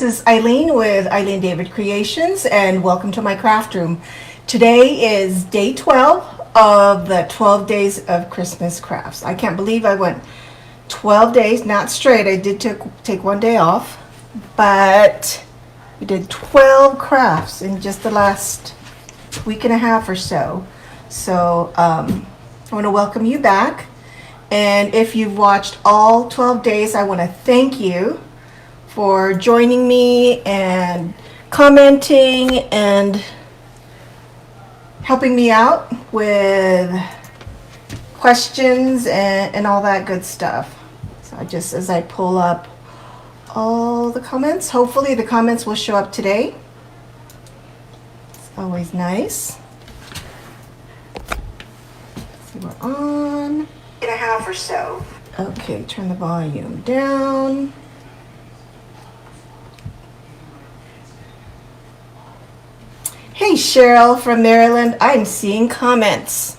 this is Eileen with Eileen David Creations, and welcome to my craft room. Today is day 12 of the 12 days of Christmas crafts. I can't believe I went 12 days, not straight. I did take one day off, but we did 12 crafts in just the last week and a half or so. So I want to welcome you back. And if you've watched all 12 days, I want to thank you for joining me and commenting and helping me out with questions and all that good stuff. So as I pull up all the comments, hopefully the comments will show up today. It's always nice. Let's see, we're on and a half or so. Okay, turn the volume down. Hey Cheryl from Maryland, I'm seeing comments.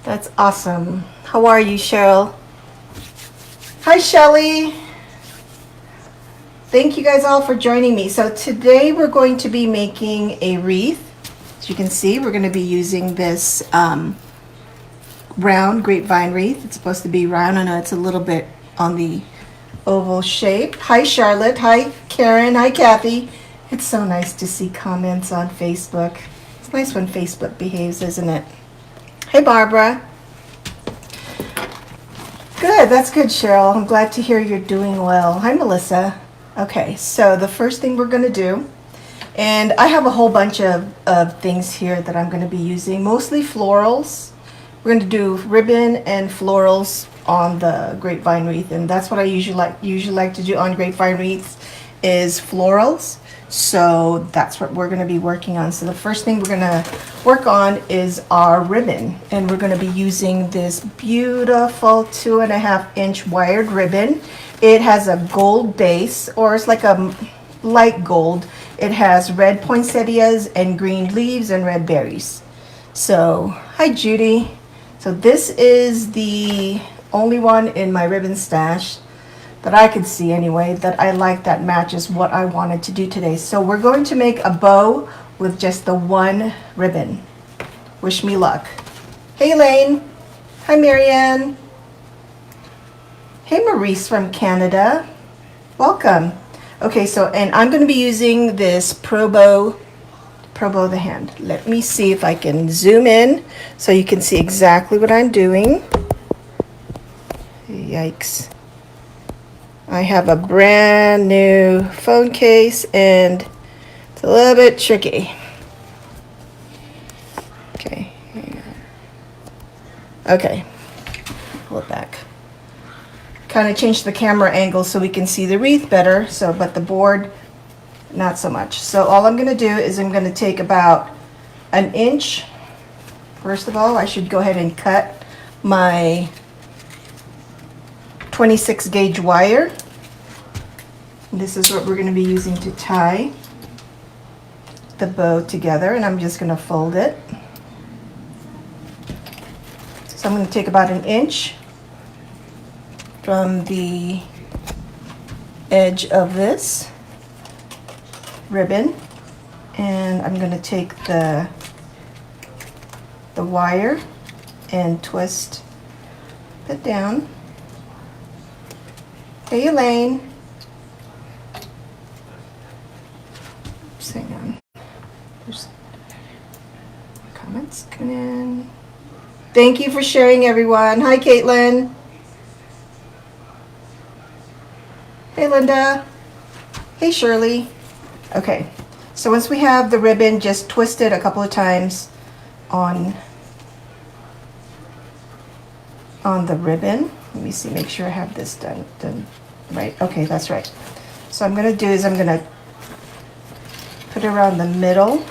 That's awesome. How are you, Cheryl? Hi Shelly. Thank you guys all for joining me. So today we're going to be making a wreath. As you can see, we're going to be using this round grapevine wreath. It's supposed to be round. I know it's a little bit on the oval shape. Hi Charlotte. Hi Karen. Hi Kathy. It's so nice to see comments on Facebook. It's nice when Facebook behaves, isn't it? Hey Barbara. Good, that's good, Cheryl. I'm glad to hear you're doing well. Hi Melissa. Okay, so the first thing we're going to do, and I have a whole bunch of things here that I'm going to be using, mostly florals. We're going to do ribbon and florals on the grapevine wreath, and that's what I usually like to do on grapevine wreaths is florals. So that's what we're going to be working on. So the first thing we're going to work on is our ribbon, and we're going to be using this beautiful 2.5-inch wired ribbon. It has a gold base, or it's like a light gold. It has red poinsettias and green leaves and red berries. So hi Judy. So this is the only one in my ribbon stash that I could see anyway, that I like, that matches what I wanted to do today. So we're going to make a bow with just the one ribbon. Wish me luck. Hey Elaine. Hi Marianne. Hey Maurice from Canada. Welcome. Okay, so, and I'm going to be using this Pro Bow the hand. Let me see if I can zoom in so you can see exactly what I'm doing. Yikes. I have a brand new phone case and it's a little bit tricky. Okay, hang on. Okay, pull it back. Kind of change the camera angle so we can see the wreath better, so but the board not so much. So all I'm going to do is I'm going to take about an inch. First of all, I should go ahead and cut my 26 gauge wire. This is what we're going to be using to tie the bow together, and I'm just going to fold it. So I'm going to take about an inch from the edge of this ribbon, and I'm going to take the wire and twist it down. Hey Elaine. Oops, hang on. There's comments coming in. Thank you for sharing, everyone. Hi Caitlin. Hey Linda. Hey Shirley. Okay, so once we have the ribbon, just twist it a couple of times on the ribbon. Let me see, make sure I have this done right. Okay, that's right. So I'm gonna do is I'm gonna put it around the middle,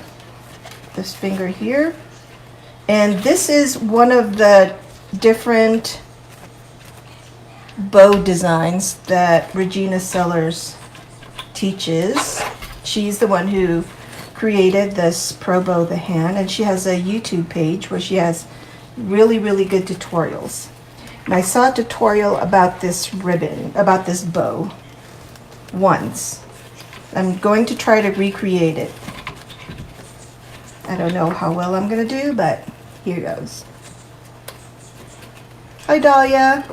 this finger here. And this is one of the different bow designs that Regina Sellers teaches. She's the one who created this Pro Bow the hand, and she has a YouTube page where she has really good tutorials. And I saw a tutorial about this ribbon, about this bow once, I'm going to try to recreate it. I don't know how well I'm gonna do, but here goes. Hi Dahlia.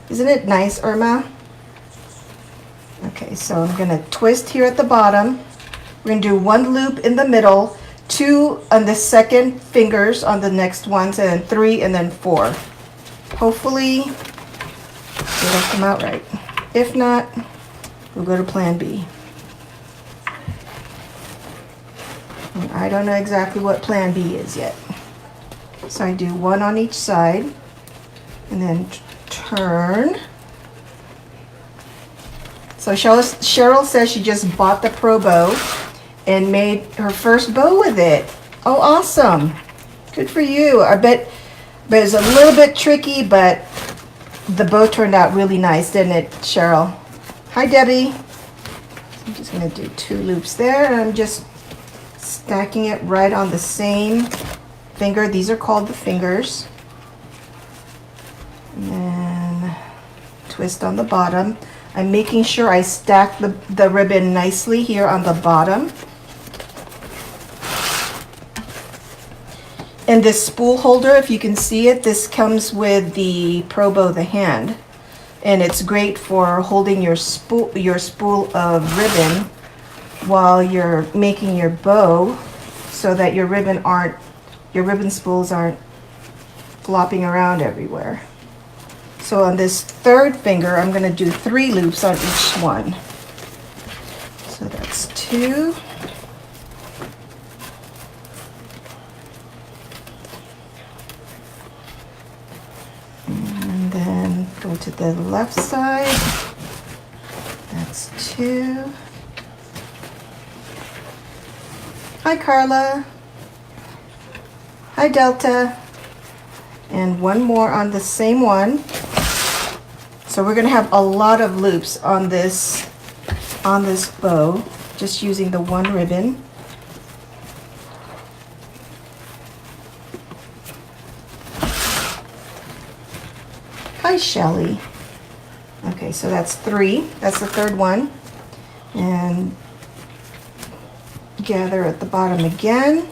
Isn't it nice, Irma? Okay, so I'm gonna twist here at the bottom. We're gonna do 1 loop in the middle, 2 on the second fingers on the next ones, and then 3 and then 4. Hopefully it'll come out right. If not, we'll go to plan B. And I don't know exactly what plan B is yet. So I do 1 on each side and then turn. So Cheryl says she just bought the Pro Bow and made her first bow with it. Oh, awesome. Good for you. I bet it was a little bit tricky, but the bow turned out really nice, didn't it, Cheryl? Hi, Debbie. I'm just going to do 2 loops there, and I'm just stacking it right on the same finger. These are called the fingers. And then twist on the bottom. I'm making sure I stack the ribbon nicely here on the bottom. And this spool holder, if you can see it, this comes with the Pro Bow, the hand. And it's great for holding your spool of ribbon while you're making your bow, so that your ribbon spools aren't flopping around everywhere. So on this third finger, I'm going to do 3 loops on each one. So that's 2. And then go to the left side. That's 2. Hi, Carla. Hi, Delta. And 1 more on the same one. So we're going to have a lot of loops on this bow, just using the 1 ribbon. Hi, Shelly. Okay, so that's 3. That's the third one. And gather at the bottom again,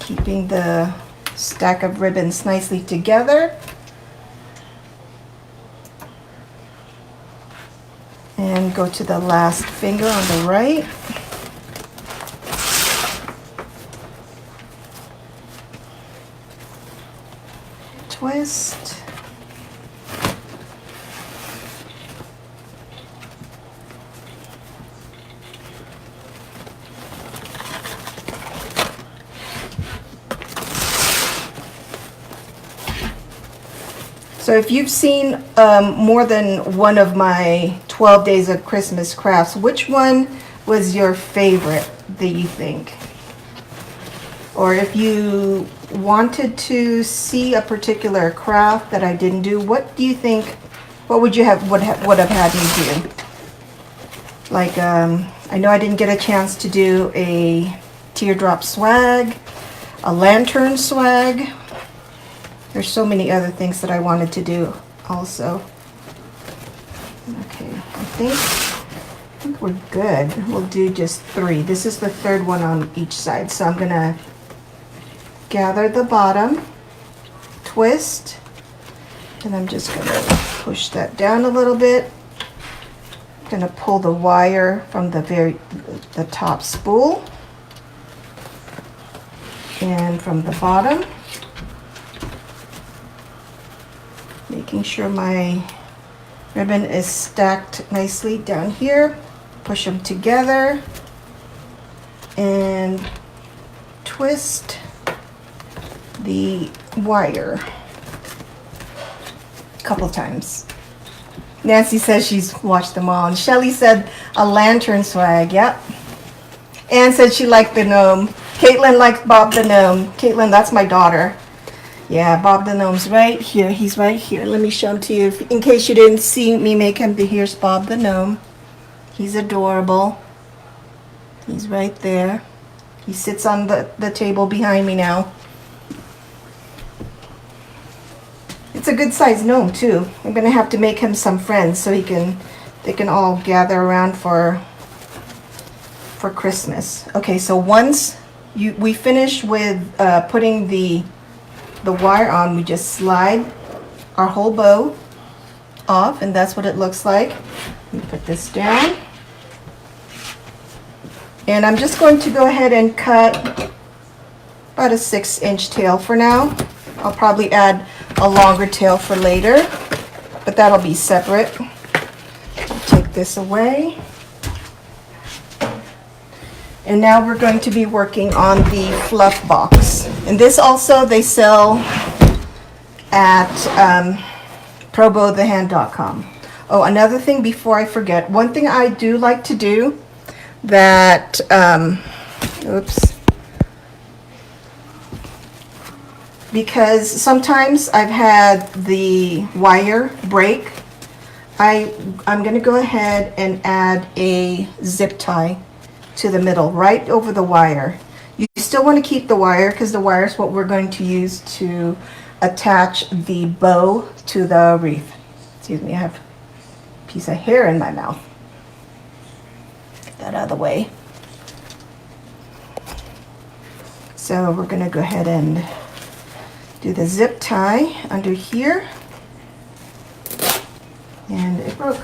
keeping the stack of ribbons nicely together. And go to the last finger on the right. Twist. So if you've seen more than one of my 12 Days of Christmas crafts, which one was your favorite that you think? Or if you wanted to see a particular craft that I didn't do, what do you think, what would have had me do? Like, I know I didn't get a chance to do a teardrop swag, a lantern swag. There's so many other things that I wanted to do also. Okay, I think we're good. We'll do just 3. This is the third one on each side. So I'm gonna gather the bottom, twist, and I'm just gonna push that down a little bit. I'm gonna pull the wire from the top spool and from the bottom. Making sure my ribbon is stacked nicely down here. Push them together and twist the wire a couple times. Nancy says she's watched them all. And Shelly said a lantern swag, yep. Anne said she liked the gnome. Caitlin likes Bob the gnome. Caitlin, that's my daughter. Yeah, Bob the gnome's right here. He's right here. Let me show him to you. In case you didn't see me make him, here's Bob the gnome. He's adorable. He's right there. He sits on the table behind me now. It's a good sized gnome too. I'm gonna have to make him some friends so they can all gather around for for Christmas. Okay, so once we finish with putting the wire on, we just slide our whole bow off, and that's what it looks like. Let me put this down. And I'm just going to go ahead and cut about a 6-inch tail for now. I'll probably add a longer tail for later, but that'll be separate. Take this away. And now we're going to be working on the fluff box. And this also they sell at probowthehand.com. Oh, another thing before I forget, one thing I do like to do that, because sometimes I've had the wire break, I'm going to go ahead and add a zip tie to the middle, right over the wire. You still want to keep the wire because the wire is what we're going to use to attach the bow to the wreath. Excuse me, I have a piece of hair in my mouth. Get that out of the way. So we're going to go ahead and do the zip tie under here. And it broke.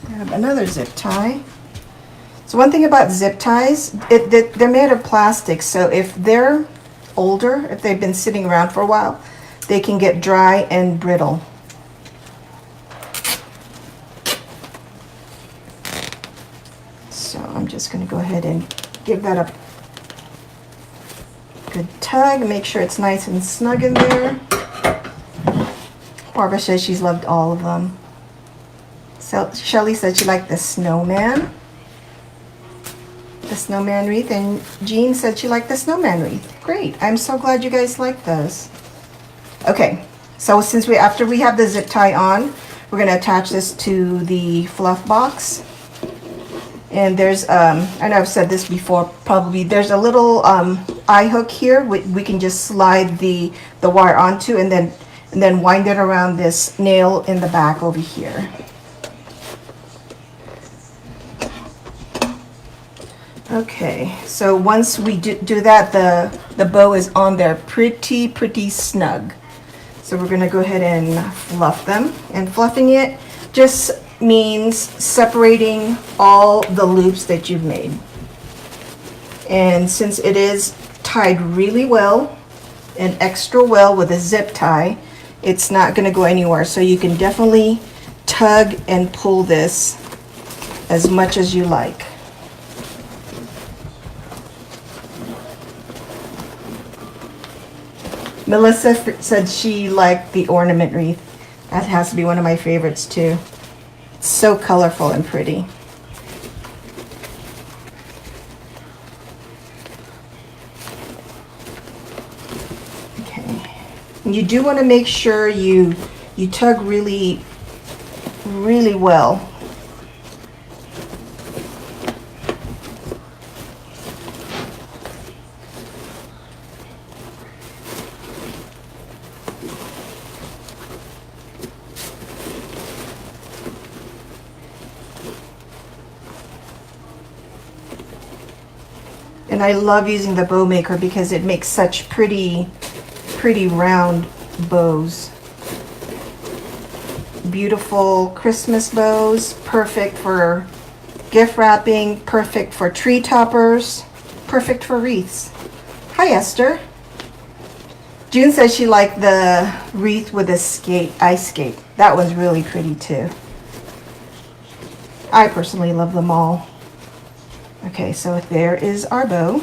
Grab another zip tie. So one thing about zip ties, they're made of plastic, so if they're older, if they've been sitting around for a while, they can get dry and brittle. So I'm just going to go ahead and give that a good tug, make sure it's nice and snug in there. Barbara says she's loved all of them. So Shelly said she liked the snowman wreath, and Jean said she liked the snowman wreath. Great, I'm so glad you guys like those. Okay, so after we have the zip tie on, we're going to attach this to the fluff box. And there's, I know I've said this before, probably, there's a little eye hook here we can just slide the wire onto, and then wind it around this nail in the back over here. Okay, so once we do that, the bow is on there pretty snug. So we're going to go ahead and fluff them. And fluffing it just means separating all the loops that you've made. And since it is tied really well and extra well with a zip tie, it's not going to go anywhere. So you can definitely tug and pull this as much as you like. Melissa said she liked the ornament wreath. That has to be one of my favorites too. It's so colorful and pretty. Okay. And you do want to make sure you tug really well. And I love using the bow maker because it makes such pretty round bows. Beautiful Christmas bows, perfect for gift wrapping, perfect for tree toppers, perfect for wreaths. Hi Esther. June says she liked the wreath with a ice skate. That one's really pretty too. I personally love them all. Okay, so there is our bow.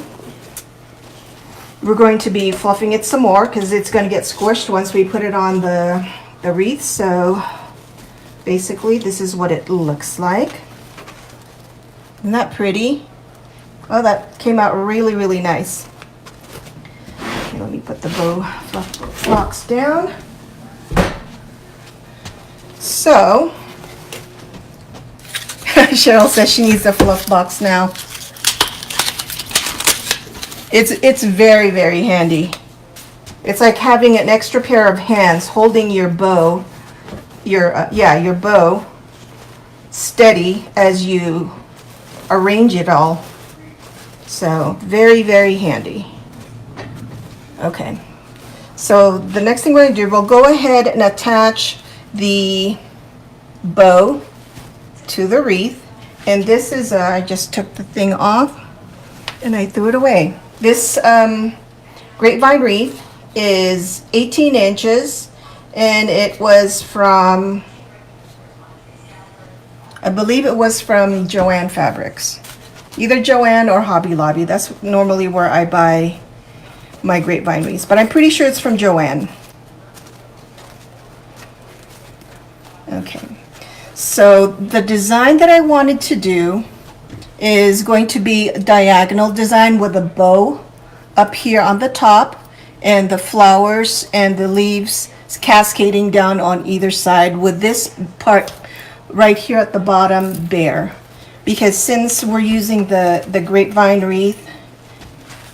We're going to be fluffing it some more because it's going to get squished once we put it on the wreath. So basically this is what it looks like. Isn't that pretty? Oh, that came out really nice. Okay, let me put the bow fluff box down. So Cheryl says she needs a fluff box now. It's very handy. It's like having an extra pair of hands holding your bow, your bow steady as you arrange it all. So very, very handy. Okay, so the next thing we're going to do, we'll go ahead and attach the bow to the wreath. And this is, I just took the thing off and I threw it away. This grapevine wreath is 18 inches and it was from, I believe it was from Joann Fabrics. Either Joann or Hobby Lobby. That's normally where I buy my grapevine wreaths, but I'm pretty sure it's from Joann. Okay, so the design that I wanted to do is going to be a diagonal design with a bow up here on the top and the flowers and the leaves cascading down on either side, with this part right here at the bottom bare. Because since we're using the grapevine wreath,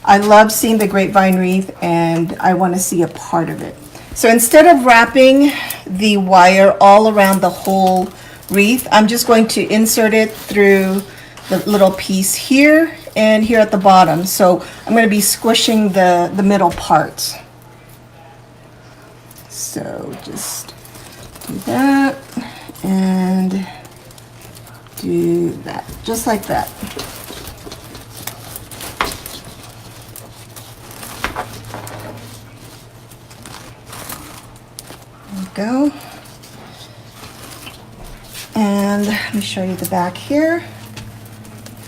I love seeing the grapevine wreath and I want to see a part of it. So instead of wrapping the wire all around the whole wreath, I'm just going to insert it through the little piece here and here at the bottom. So I'm going to be squishing the middle parts. So just do that and do that, just like that. There we go. And let me show you the back here.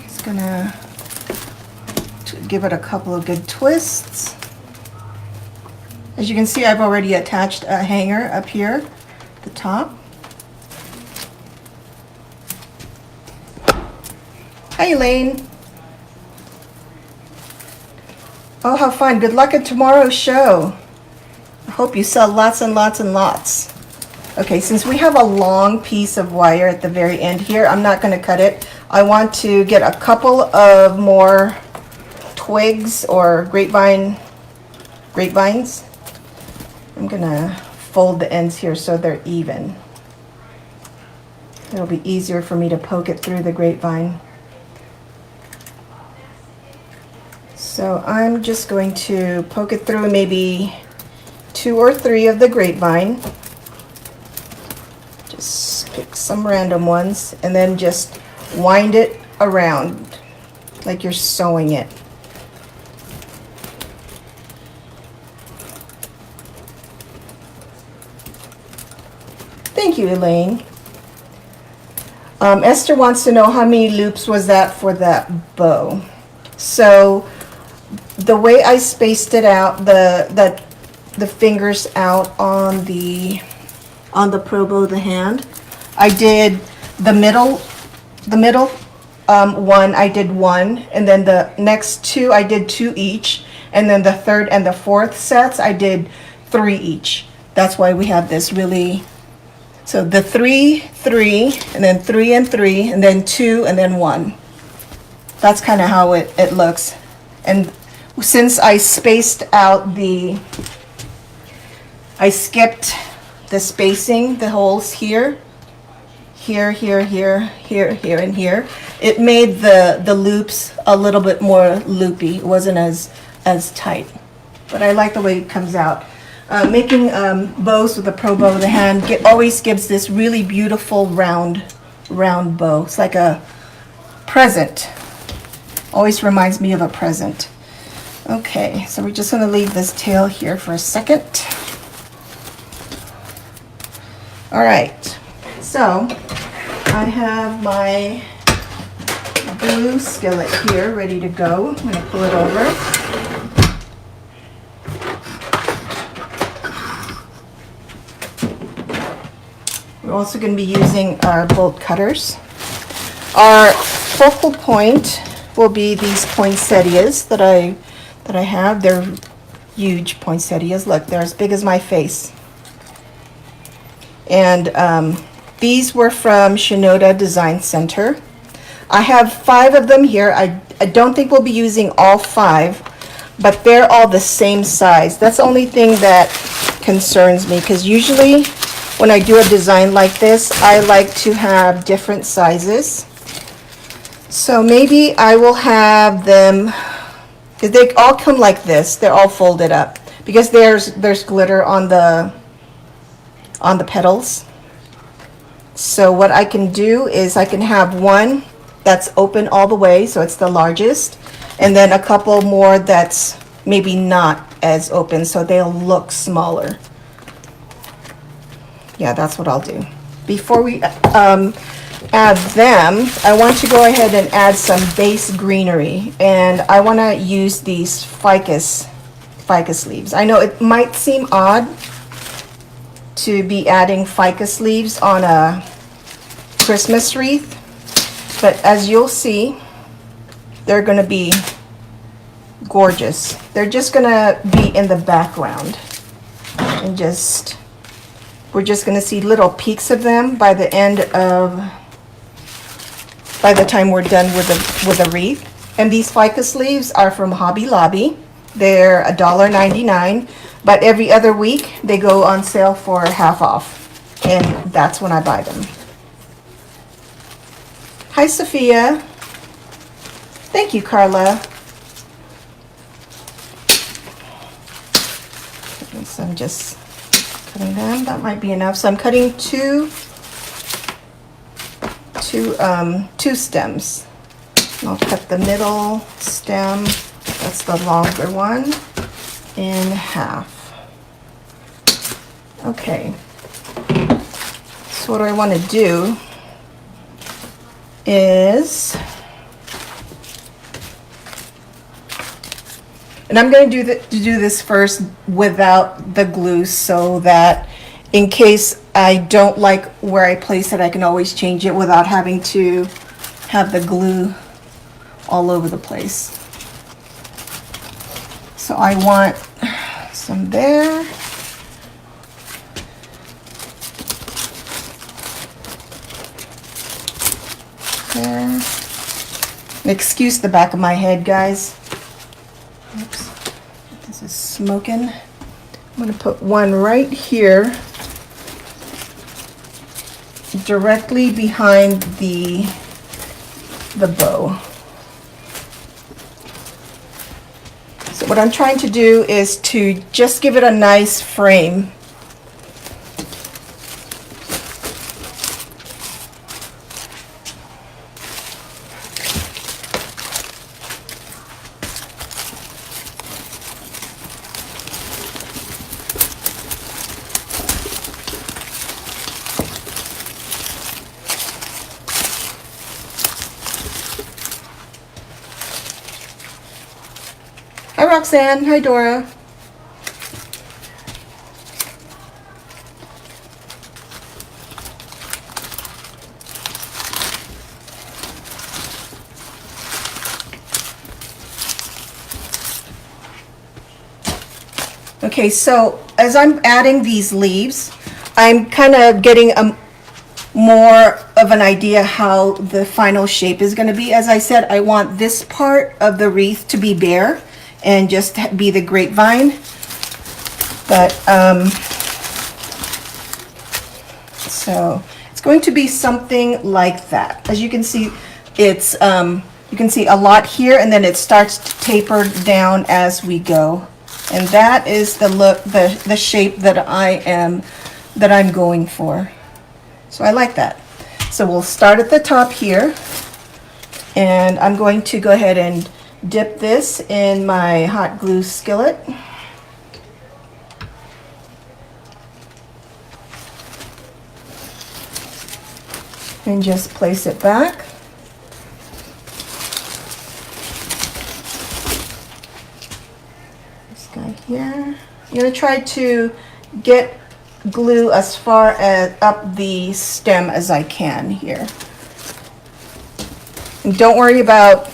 Just gonna give it a couple of good twists. As you can see, I've already attached a hanger up here at the top. Hi, Elaine. Oh, how fun. Good luck at tomorrow's show. I hope you sell lots and lots and lots. Okay, since we have a long piece of wire at the very end here, I'm not going to cut it. I want to get a couple of more twigs or grapevines. I'm going to fold the ends here so they're even. It'll be easier for me to poke it through the grapevine. So I'm just going to poke it through maybe 2 or 3 of the grapevine. Just pick some random ones and then just wind it around like you're sewing it. Thank you, Elaine. Esther wants to know how many loops was that for that bow. So the way I spaced it out, the fingers out on the pro bow, the hand, I did the middle one, I did 1, and then the next 2 I did 2 each, and then the third and the fourth sets I did 3 each. That's why we have this really, so the 3, 3, and then 3 and 3, and then 2, and then 1. That's kind of how it looks. And since I spaced out I skipped the spacing, the holes here, here, here, here, here, here, and here, it made the loops a little bit more loopy. It wasn't as tight, but I like the way it comes out. Making bows with a pro bow of the hand always gives this really beautiful round bow. It's like a present. Always reminds me of a present. Okay, so we're just going to leave this tail here for a second. All right, so I have my glue skillet here ready to go. I'm going to pull it over. We're also going to be using our bolt cutters. Our focal point will be these poinsettias that I have. They're huge poinsettias. Look, they're as big as my face. And these were from Shinoda Design Center. I have 5 of them here. I don't think we'll be using all 5, but they're all the same size. That's the only thing that concerns me, because usually when I do a design like this, I like to have different sizes. So maybe I will have them, they all come like this. They're all folded up because there's glitter on the petals. So what I can do is I can have one that's open all the way, so it's the largest, and then a couple more that's maybe not as open, so they'll look smaller. Yeah, that's what I'll do. Before we add them, I want to go ahead and add some base greenery, and I want to use these ficus leaves. I know it might seem odd to be adding ficus leaves on a Christmas wreath, but as you'll see, they're going to be gorgeous. They're just going to be in the background, and we're just going to see little peaks of them by the time we're done with the wreath. And these ficus leaves are from Hobby Lobby. They're $1.99, but every other week they go on sale for half off, and that's when I buy them. Hi, Sophia. Thank you, Carla. So I'm just cutting them. That might be enough. So I'm cutting two stems. I'll cut the middle stem, that's the longer one, in half. Okay. So what I want to do is, and I'm going to do this first without the glue, so that in case I don't like where I place it, I can always change it without having to have the glue all over the place. So I want some there. There. Excuse the back of my head, guys. Oops. This is smoking. I'm going to put one right here, directly behind the bow. So what I'm trying to do is to just give it a nice frame. Hi, Roxanne. Hi, Dora. Okay, so as I'm adding these leaves, I'm kind of getting more of an idea how the final shape is going to be. As I said, I want this part of the wreath to be bare and just be the grapevine. But so it's going to be something like that. As you can see, it's you can see a lot here, and then it starts to taper down as we go. And that is the look, the shape that I'm going for. So I like that. So we'll start at the top here, and I'm going to go ahead and dip this in my hot glue skillet. And just place it back. This guy here. I'm going to try to get glue as far as up the stem as I can here. And don't worry about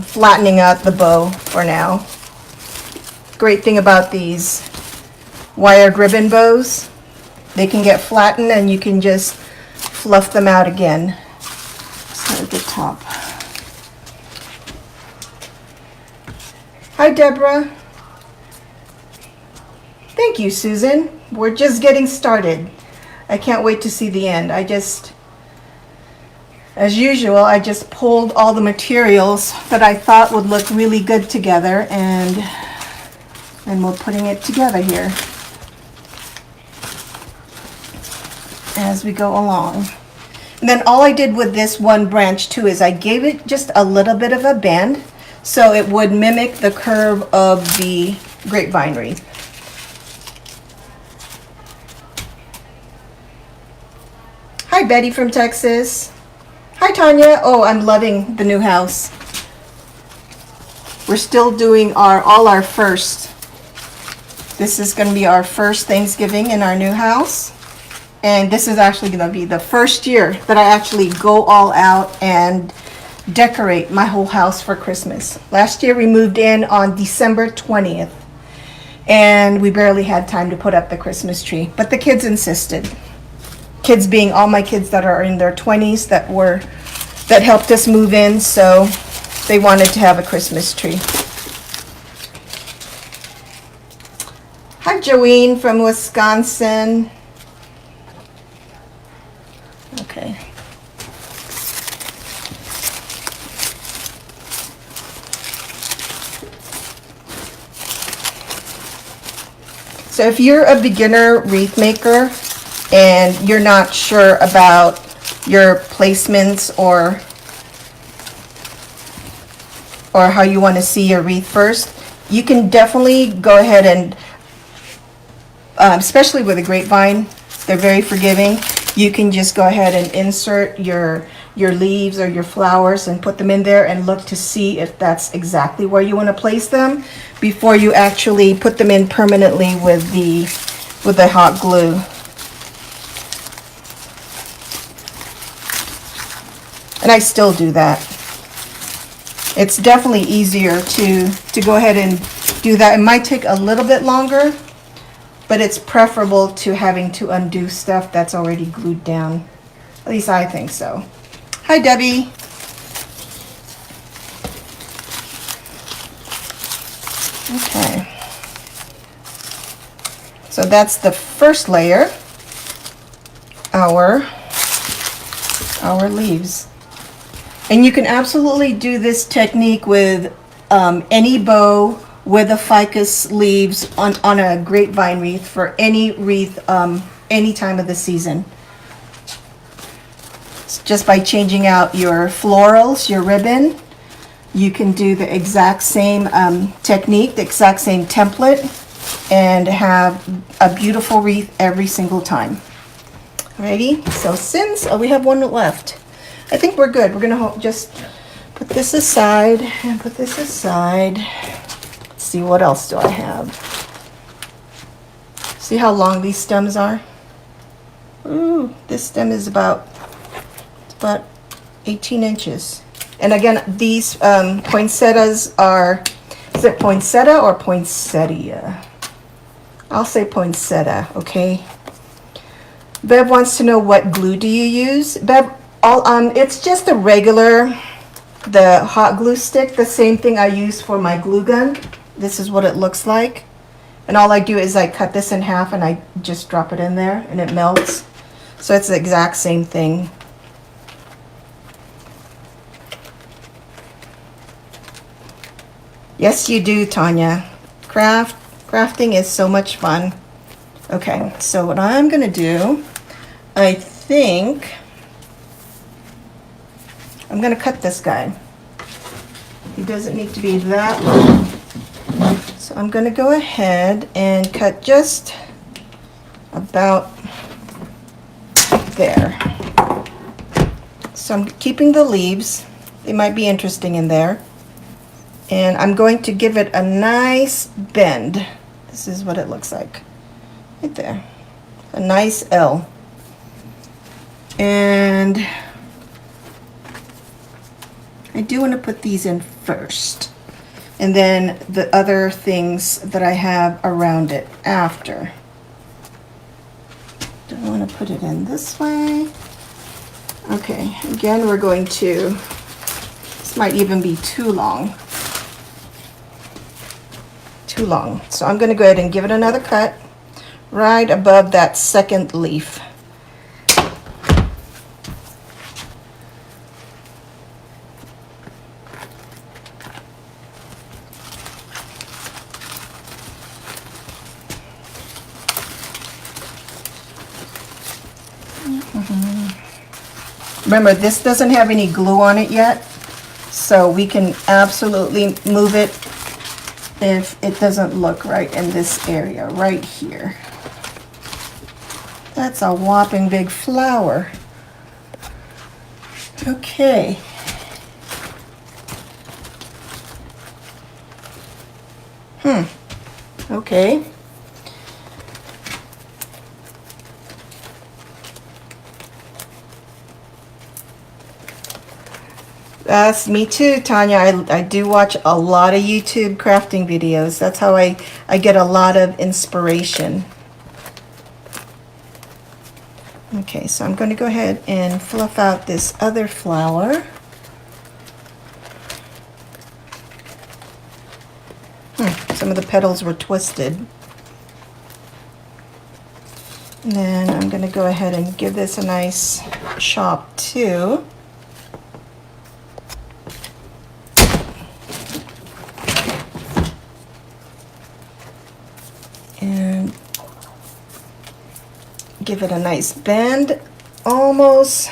flattening out the bow for now. Great thing about these wired ribbon bows, they can get flattened and you can just fluff them out again. So at the top. Hi, Deborah. Thank you, Susan. We're just getting started. I can't wait to see the end. I As usual, I just pulled all the materials that I thought would look really good together, and we're putting it together here as we go along. And then all I did with this one branch too is I gave it just a little bit of a bend so it would mimic the curve of the grapevine wreath. Hi Betty from Texas. Hi Tanya. Oh, I'm loving the new house. We're still doing all our first. This is going to be our first Thanksgiving in our new house. And this is actually going to be the first year that I actually go all out and decorate my whole house for Christmas. Last year we moved in on December 20th. And we barely had time to put up the Christmas tree. But the kids insisted. Kids being all my kids that are in their 20s that helped us move in, so they wanted to have a Christmas tree. Hi Joanne from Wisconsin. Okay. So if you're a beginner wreath maker and you're not sure about your placements or how you want to see your wreath first, you can definitely go ahead and, especially with a grapevine, they're very forgiving. You can just go ahead and insert your leaves or your flowers and put them in there and look to see if that's exactly where you want to place them before you actually put them in permanently with the hot glue. And I still do that. It's definitely easier to go ahead and do that. It might take a little bit longer, but it's preferable to having to undo stuff that's already glued down. At least I think so. Hi, Debbie. Okay. So that's the first layer, our leaves. And you can absolutely do this technique with any bow with the ficus leaves on a grapevine wreath for any wreath, any time of the season. It's just by changing out your florals, your ribbon, you can do the exact same technique, the exact same template, and have a beautiful wreath every single time. Alrighty, so since we have one left, I think we're good. We're gonna just put this aside and put this aside. Let's see, what else do I have? See how long these stems are? Ooh, this stem is about 18 inches. And again, these poinsettias are, is it poinsettia or poinsettia? I'll say poinsettia, okay? Bev wants to know, what glue do you use? Bev, it's just a regular, the hot glue stick, the same thing I use for my glue gun. This is what it looks like. And all I do is I cut this in half and I just drop it in there and it melts. So it's the exact same thing. Yes, you do, Tanya. Crafting is so much fun. Okay, so what I'm gonna do, I think I'm gonna cut this guy. He doesn't need to be that long. So I'm gonna go ahead and cut just about there. So I'm keeping the leaves. They might be interesting in there. And I'm going to give it a nice bend. This is what it looks like. Right there. A nice L. And I do want to put these in first. And then the other things that I have around it after. Do I want to put it in this way? Okay, again, we're going to, this might even be too long. Too long. So I'm going to go ahead and give it another cut right above that second leaf. Remember, this doesn't have any glue on it yet, so we can absolutely move it if it doesn't look right in this area right here. That's a whopping big flower. Okay. Okay. That's me too, Tanya. I do watch a lot of YouTube crafting videos. That's how I get a lot of inspiration. Okay, so I'm going to go ahead and fluff out this other flower. Some of the petals were twisted. And then I'm going to go ahead and give this a nice chop too. And give it a nice bend, almost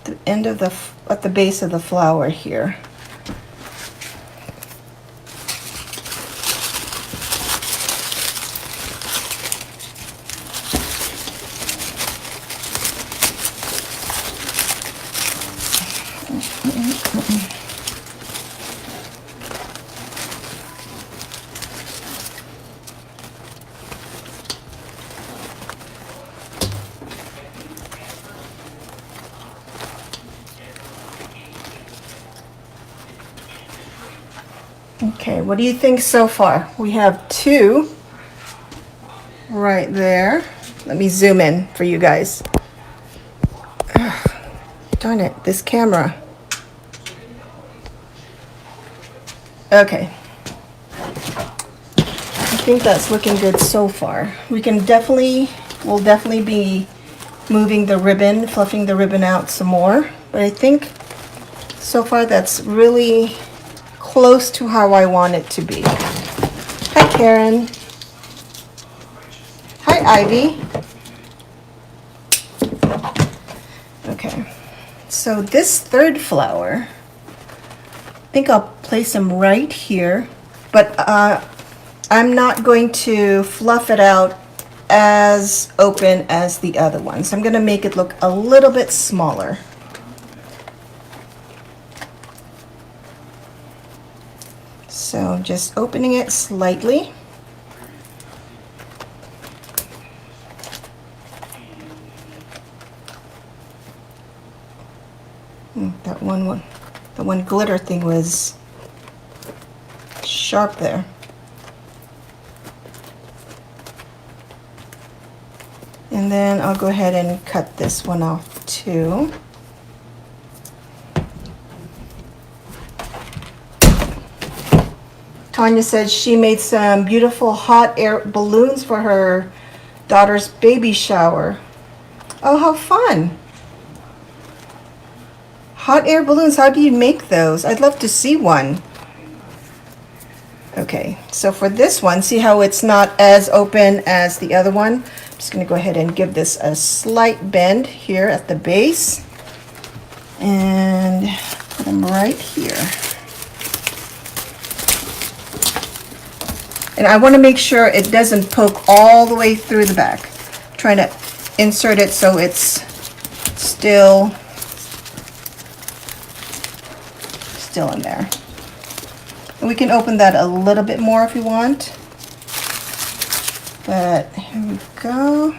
the end of at the base of the flower here. Okay, what do you think so far? We have two right there. Let me zoom in for you guys. Ugh, darn it, this camera. Okay. I think that's looking good so far. We'll definitely be moving the ribbon, fluffing the ribbon out some more. But I think so far that's really close to how I want it to be. Hi, Karen. Hi, Ivy. Okay, so this third flower, I think I'll place him right here, but I'm not going to fluff it out as open as the other ones. I'm going to make it look a little bit smaller. So just opening it slightly. The one glitter thing was sharp there. And then I'll go ahead and cut this one off too. Tanya said she made some beautiful hot air balloons for her daughter's baby shower. Oh, how fun. Hot air balloons, how do you make those? I'd love to see one. Okay, so for this one, see how it's not as open as the other one? I'm just going to go ahead and give this a slight bend here at the base. And put them right here. And I want to make sure it doesn't poke all the way through the back. I'm trying to insert it so it's still in there. And we can open that a little bit more if you want. But here we go.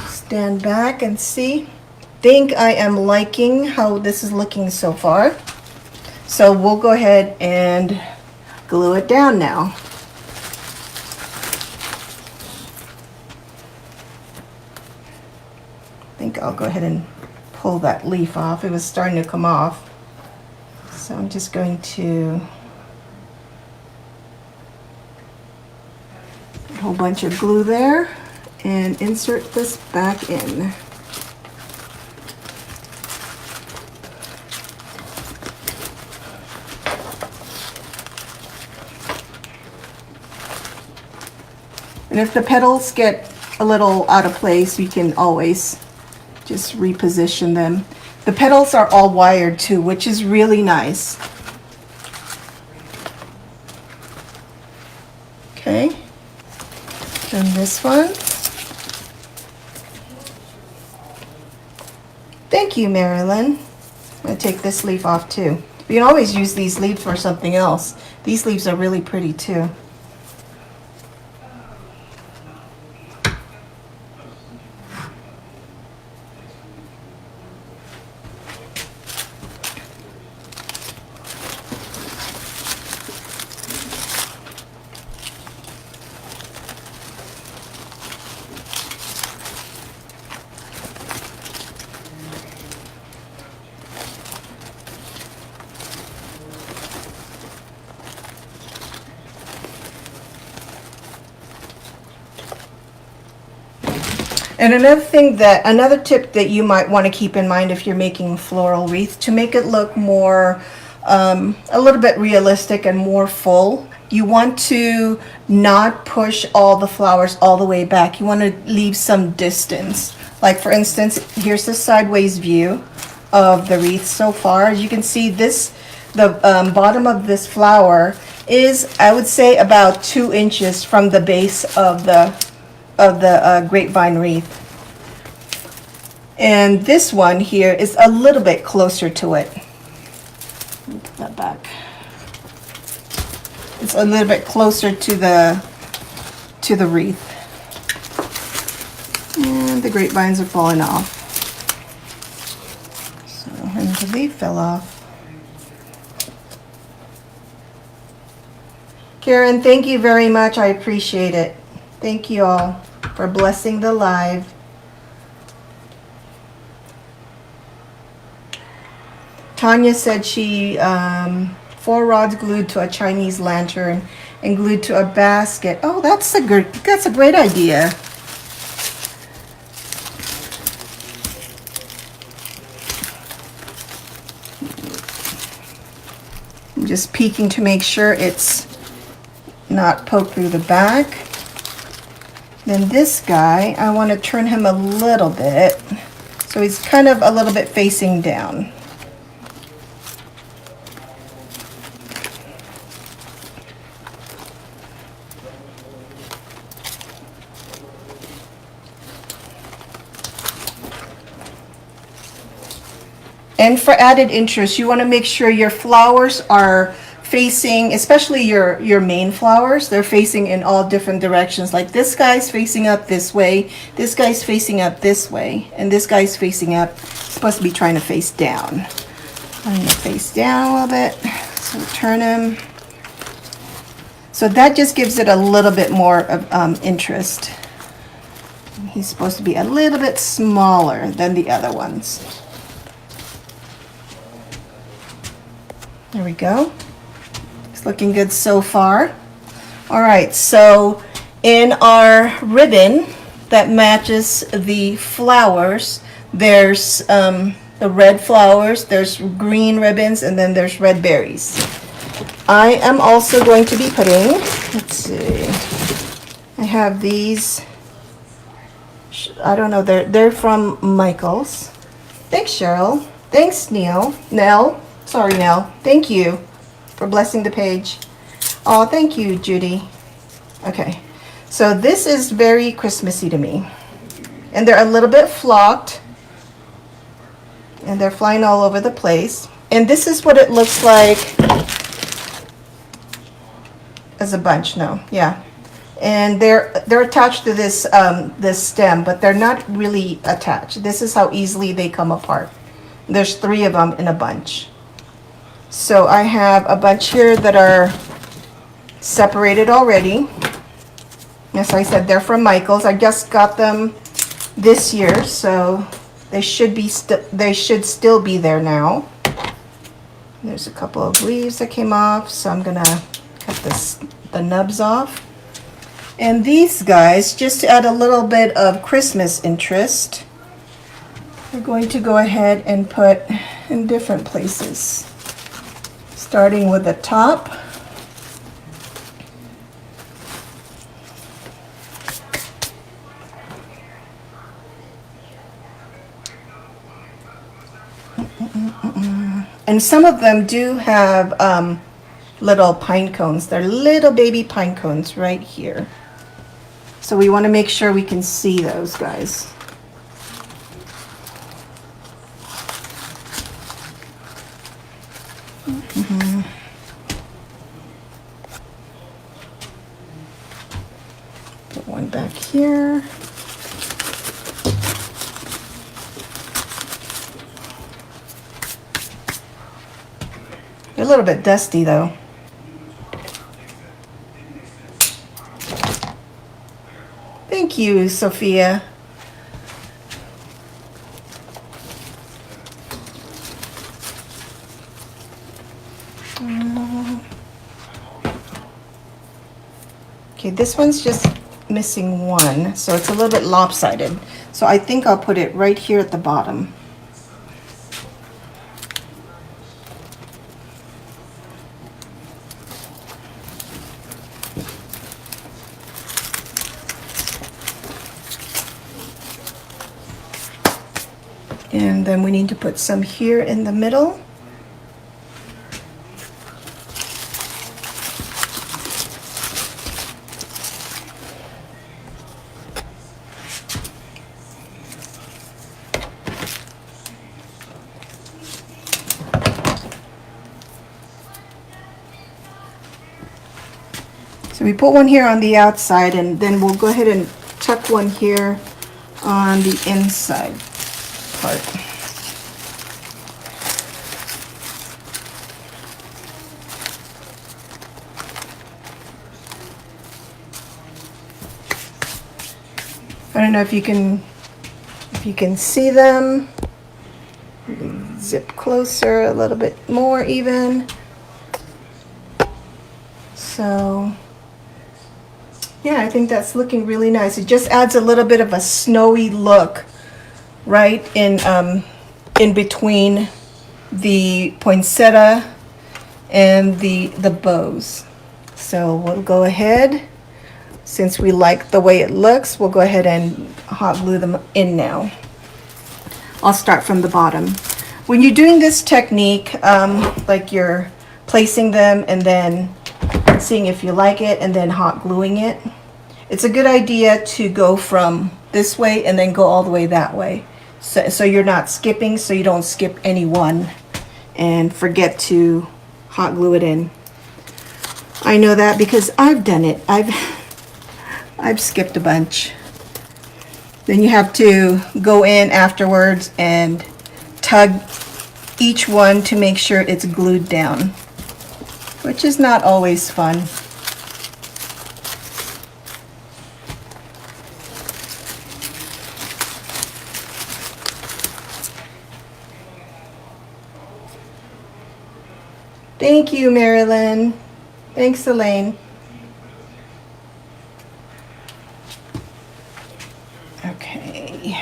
Stand back and see. Think I am liking how this is looking so far. So we'll go ahead and glue it down now. I think I'll go ahead and pull that leaf off. It was starting to come off. So I'm just going to a whole bunch of glue there and insert this back in. And if the petals get a little out of place, you can always Just reposition them. The petals are all wired too, which is really nice. Okay, then this one. Thank you, Marilyn. I'm going to take this leaf off too. You can always use these leaves for something else. These leaves are really pretty too. And another tip that you might want to keep in mind if you're making floral wreath, to make it look more, a little bit realistic and more full, you want to not push all the flowers all the way back. You want to leave some distance. Like for instance, here's the sideways view of the wreath so far. As you can see, the bottom of this flower is, I would say, about 2 inches from the base of the grapevine wreath. And this one here is a little bit closer to it. Put that back. It's a little bit closer to the wreath. And the grapevines are falling off. So, and the leaf fell off. Karen, thank you very much. I appreciate it. Thank you all for blessing the live. Tanya said she 4 rods glued to a Chinese lantern and glued to a basket. Oh, that's a great idea. I'm just peeking to make sure it's not poked through the back. Then this guy, I want to turn him a little bit so he's kind of a little bit facing down. And for added interest, you want to make sure your flowers are facing, especially your main flowers, they're facing in all different directions. Like this guy's facing up this way, this guy's facing up this way, and this guy's facing up, supposed to be trying to face down. I'm going to face down a little bit, so turn him. So that just gives it a little bit more of interest. He's supposed to be a little bit smaller than the other ones. There we go. It's looking good so far. All right, so in our ribbon that matches the flowers, there's the red flowers, there's green ribbons, and then there's red berries. I am also going to be putting, let's see, I have these, I don't know, they're from Michaels. Thanks, Cheryl. Thanks, Nell. Sorry, Nell. Thank you for blessing the page. Oh, thank you, Judy. Okay, so this is very Christmassy to me. And they're a little bit flocked. And they're flying all over the place. And this is what it looks like as a bunch. No, yeah. And they're attached to this this stem, but they're not really attached. This is how easily they come apart. There's 3 of them in a bunch. So I have a bunch here that are separated already. As I said, they're from Michaels. I just got them this year, so they should still be there now. There's a couple of leaves that came off, so I'm gonna cut the nubs off. And these guys, just to add a little bit of Christmas interest, we're going to go ahead and put in different places. Starting with the top. And some of them do have little pine cones. They're little baby pine cones right here. So we want to make sure we can see those guys. Put one back here. They're a little bit dusty though. Thank you, Sophia. Okay, this one's just missing one, so it's a little bit lopsided. So I think I'll put it right here at the bottom. And then we need to put some here in the middle. So we put one here on the outside, and then we'll go ahead and tuck one here on the inside part. I don't know if you can see them. Zip closer a little bit more even. So yeah, I think that's looking really nice. It just adds a little bit of a snowy look right in between the poinsettia and the bows. So we'll go ahead, since we like the way it looks, we'll go ahead and hot glue them in now. I'll start from the bottom. When you're doing this technique, like you're placing them and then seeing if you like it and then hot gluing it, it's a good idea to go from this way and then go all the way that way. So you're not skipping, so you don't skip any one and forget to hot glue it in. I know that because I've done it. I've skipped a bunch. Then you have to go in afterwards and tug each one to make sure it's glued down, which is not always fun. Thank you, Marilyn. Thanks, Elaine. Okay.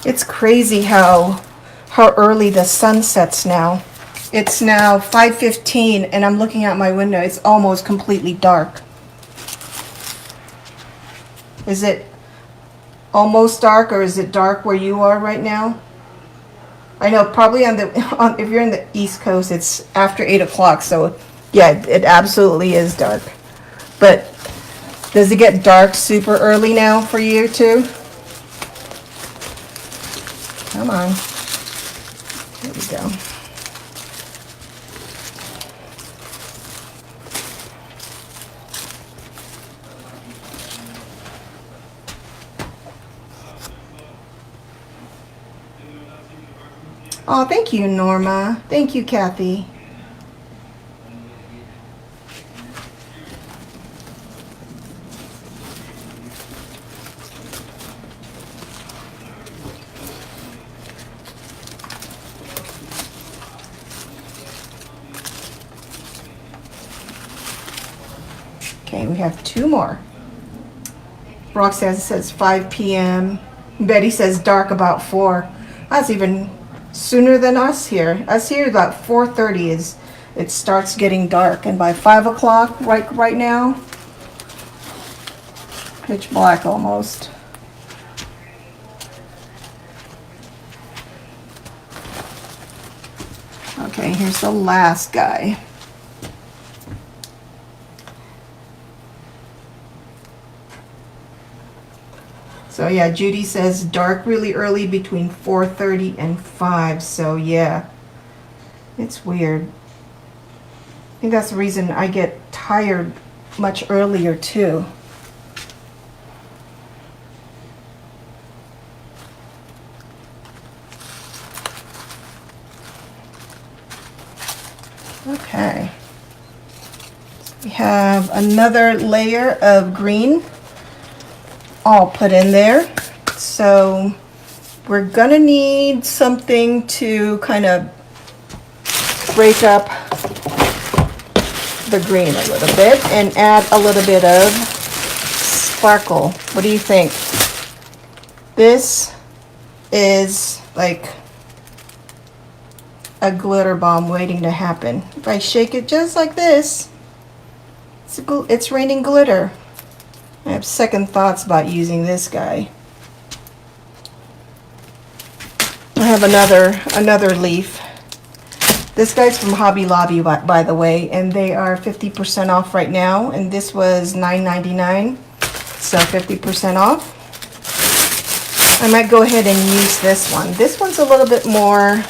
It's crazy how early the sun sets now. It's now 5:15 and I'm looking out my window. It's almost completely dark. Is it almost dark, or is it dark where you are right now? I know probably if you're in the East Coast, it's after 8 o'clock. So yeah, it absolutely is dark. But does it get dark super early now for you too? Come on. There we go. Oh, thank you, Norma. Thank you, Kathy. Okay, we have 2 more. Roxanne says 5 p.m. Betty says dark about 4. That's even sooner than us here. Us here about 4:30 is it starts getting dark, and by 5 o'clock right now, pitch black almost. Okay, here's the last guy. So yeah, Judy says dark really early between 4:30 and 5. So yeah, it's weird. I think that's the reason I get tired much earlier too. Okay. We have another layer of green all put in there. So we're gonna need something to kind of break up the green a little bit and add a little bit of sparkle. What do you think? This is like a glitter bomb waiting to happen. If I shake it just like this, it's raining glitter. I have second thoughts about using this guy. I have another leaf. This guy's from Hobby Lobby, by the way, and they are 50% off right now, and this was $9.99, so 50% off. I might go ahead and use this one. This one's a little bit more.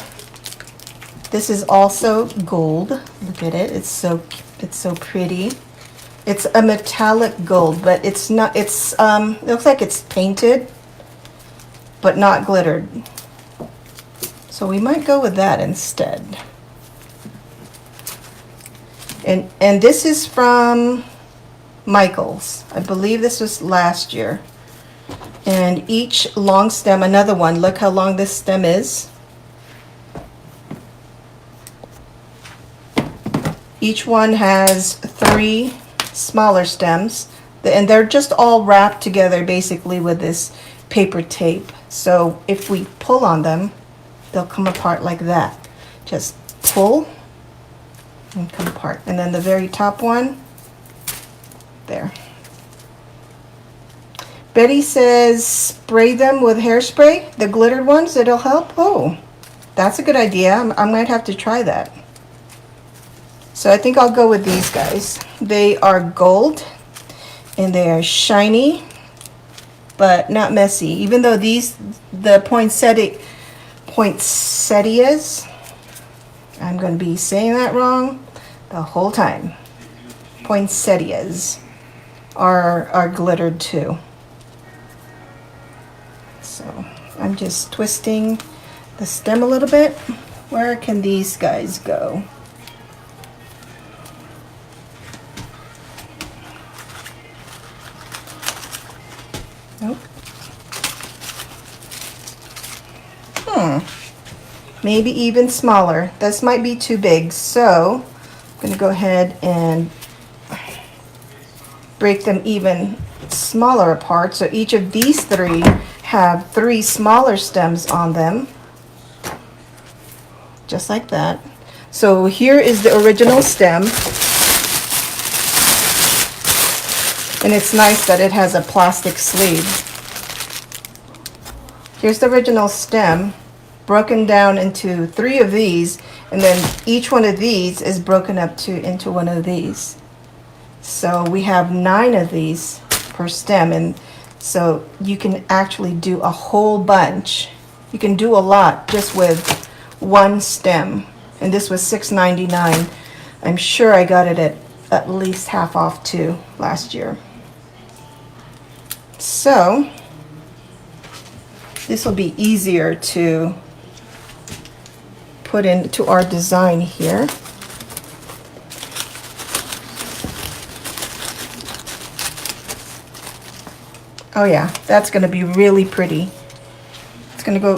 This is also gold. Look at it. It's so pretty. It's a metallic gold, but it's not. It looks like it's painted, but not glittered. So we might go with that instead. And this is from Michael's. I believe this was last year. And each long stem, another one. Look how long this stem is. Each one has 3 smaller stems, and they're just all wrapped together basically with this paper tape. So if we pull on them, they'll come apart like that. Just pull and come apart. And then the very top one, there. Betty says spray them with hairspray, the glittered ones, it'll help. Oh, that's a good idea. I might have to try that. So I think I'll go with these guys. They are gold and they are shiny, but not messy. Even though these, the poinsettias, I'm going to be saying that wrong the whole time. Poinsettias are glittered too. So I'm just twisting the stem a little bit. Where can these guys go? Nope. Maybe even smaller. This might be too big, so I'm going to go ahead and break them even smaller apart. So each of these 3 have 3 smaller stems on them, just like that. So here is the original stem, and it's nice that it has a plastic sleeve. Here's the original stem, broken down into 3 of these, and then each one of these is broken up into one of these. So we have 9 of these per stem, and so you can actually do a whole bunch. You can do a lot just with one stem, and this was $6.99. I'm sure I got it at least half off too last year. So this will be easier to put into our design here. Oh yeah, that's going to be really pretty. It's going to go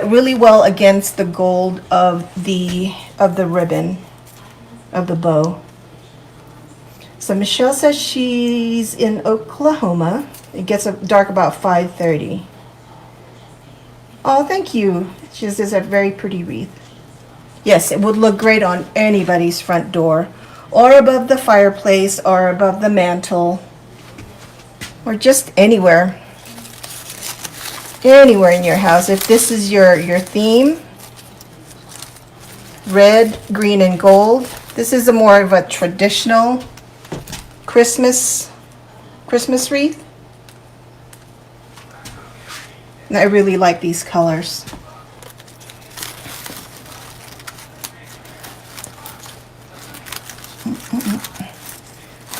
really well against the gold of the ribbon of the bow. So Michelle says she's in Oklahoma. It gets dark about 5:30. Oh, thank you. She says it's a very pretty wreath. Yes, it would look great on anybody's front door, or above the fireplace, or above the mantle, or just anywhere. Anywhere in your house. If this is your theme, red, green, and gold. This is a more of a traditional Christmas wreath. And I really like these colors.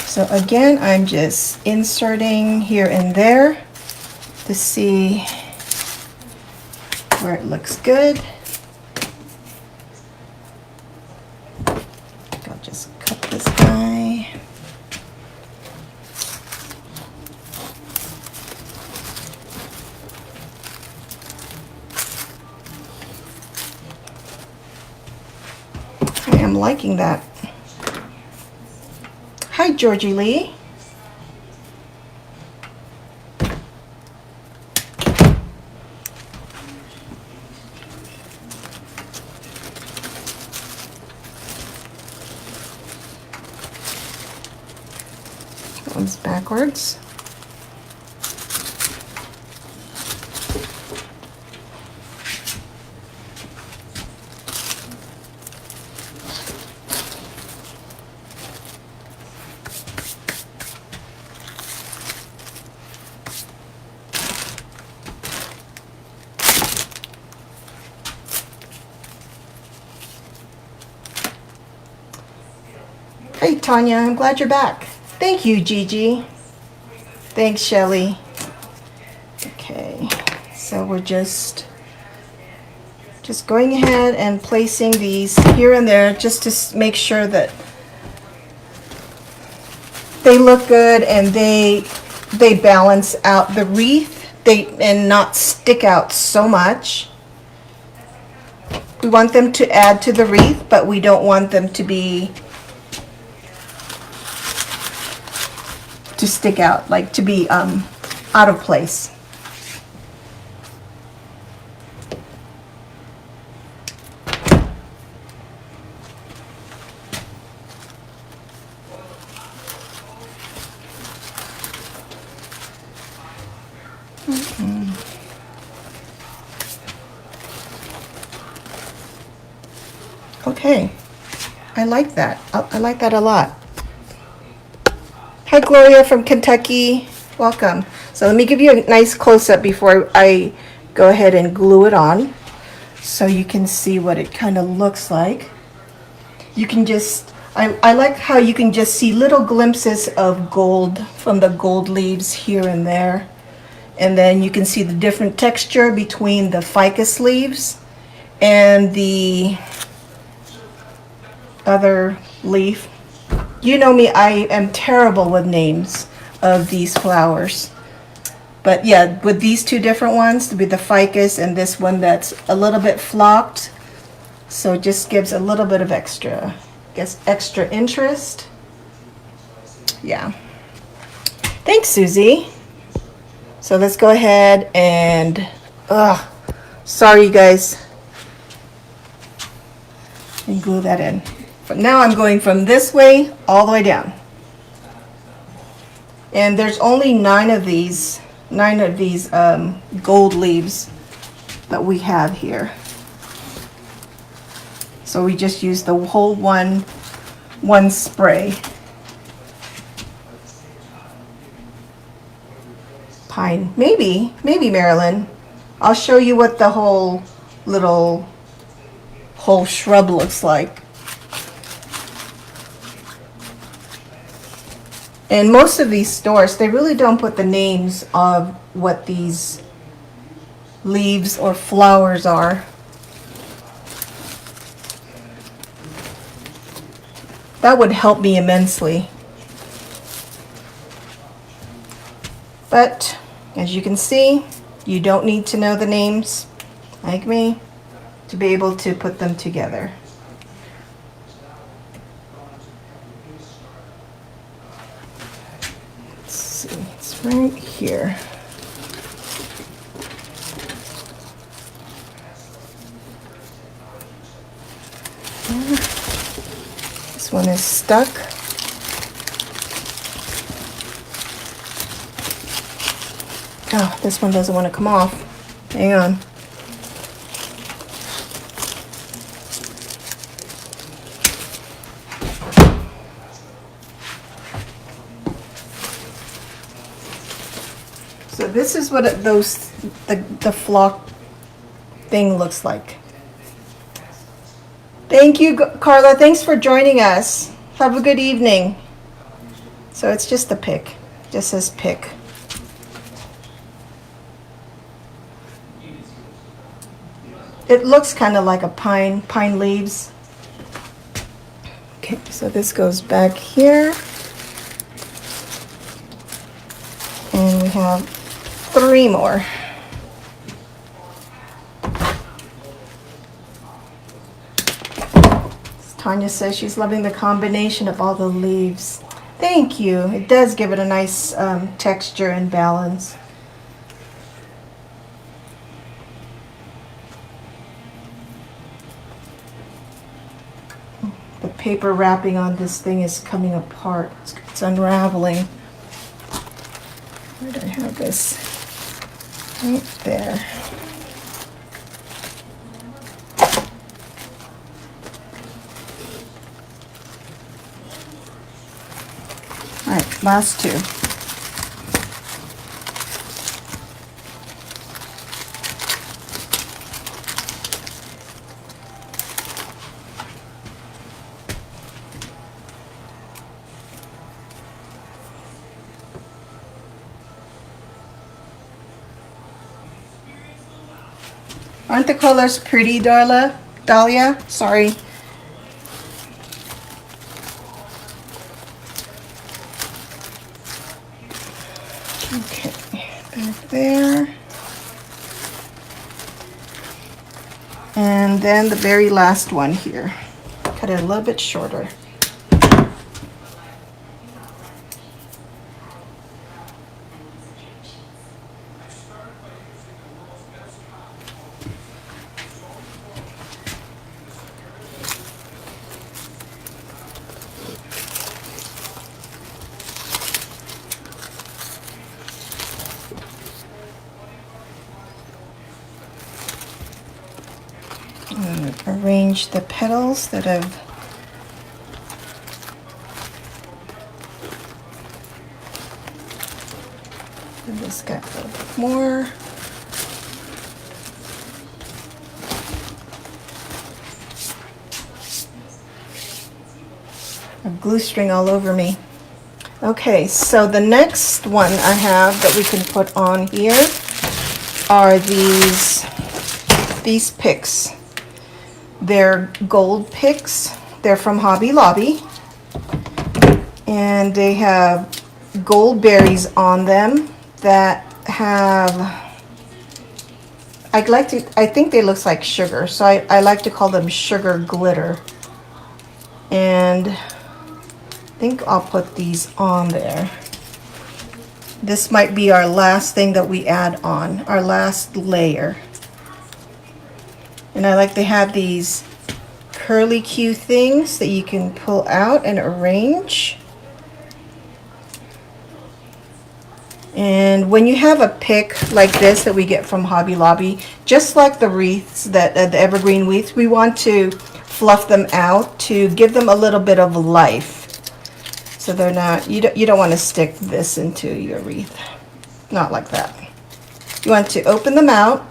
So again, I'm just inserting here and there to see where it looks good. I'll just cut this guy. I am liking that. Hi, Georgie Lee. That one's backwards. Hey, Tanya, I'm glad you're back. Thank you, Gigi. Thanks, Shelly. Okay, so we're just going ahead and placing these here and there just to make sure that they look good and they balance out the wreath and not stick out so much. We want them to add to the wreath, but we don't want them to stick out, like to be out of place. Okay, I like that. I like that a lot. Hi, Gloria from Kentucky. Welcome. So let me give you a nice close-up before I go ahead and glue it on, so you can see what it kind of looks like. You can just, I like how you can just see little glimpses of gold from the gold leaves here and there. And then you can see the different texture between the ficus leaves and the other leaf. You know me, I am terrible with names of these flowers. But yeah, with these two different ones, to be the ficus and this one that's a little bit flocked, so it just gives a little bit of extra interest. Yeah. Thanks, Susie. So let's go ahead and, sorry you guys, and glue that in. But now I'm going from this way all the way down. And there's only 9 of these gold leaves that we have here. So we just use the whole one spray. Pine, maybe Marilyn. I'll show you what the whole shrub looks like. And most of these stores, they really don't put the names of what these leaves or flowers are. That would help me immensely. But as you can see, you don't need to know the names, like me, to be able to put them together. right here. This one is stuck. Oh, this one doesn't want to come off. Hang on. So this is what the flock thing looks like. Thank you, Carla. Thanks for joining us. Have a good evening. So it's just a pick. Just says pick. It looks kind of like a pine leaves. Okay, so this goes back here. And we have 3 more. Tanya says she's loving the combination of all the leaves. Thank you. It does give it a nice texture and balance. The paper wrapping on this thing is coming apart. It's unraveling. Where do I have this? Right there. All right, last 2. Aren't the colors pretty, Dahlia? Sorry. Okay, back there. And then the very last one here. Cut it a little bit shorter. Arrange the petals that have this got a little bit more. A glue string all over me. Okay, so the next one I have that we can put on here are these picks. They're gold picks. They're from Hobby Lobby. And they have gold berries on them that have, I think they look like sugar. So I like to call them sugar glitter. And I think I'll put these on there. This might be our last thing that we add on, our last layer. And I like to have these curly Q things that you can pull out and arrange. And when you have a pick like this that we get from Hobby Lobby, just like the wreaths, the evergreen wreaths, we want to fluff them out to give them a little bit of life. So they're not, you don't want to stick this into your wreath. Not like that. You want to open them out.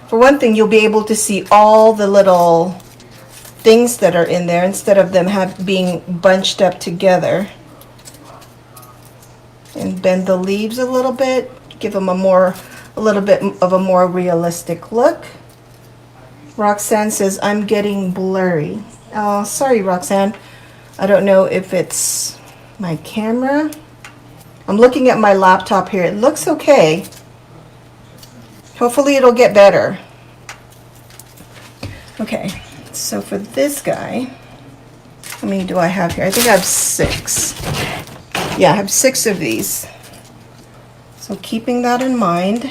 For one thing, you'll be able to see all the little things that are in there instead of them being bunched up together. And bend the leaves a little bit, give them a little bit of a more realistic look. Roxanne says, I'm getting blurry. Oh, sorry, Roxanne. I don't know if it's my camera. I'm looking at my laptop here. It looks okay. Hopefully it'll get better. Okay, so for this guy, how many do I have here? I think I have 6. Yeah, I have 6 of these. So keeping that in mind,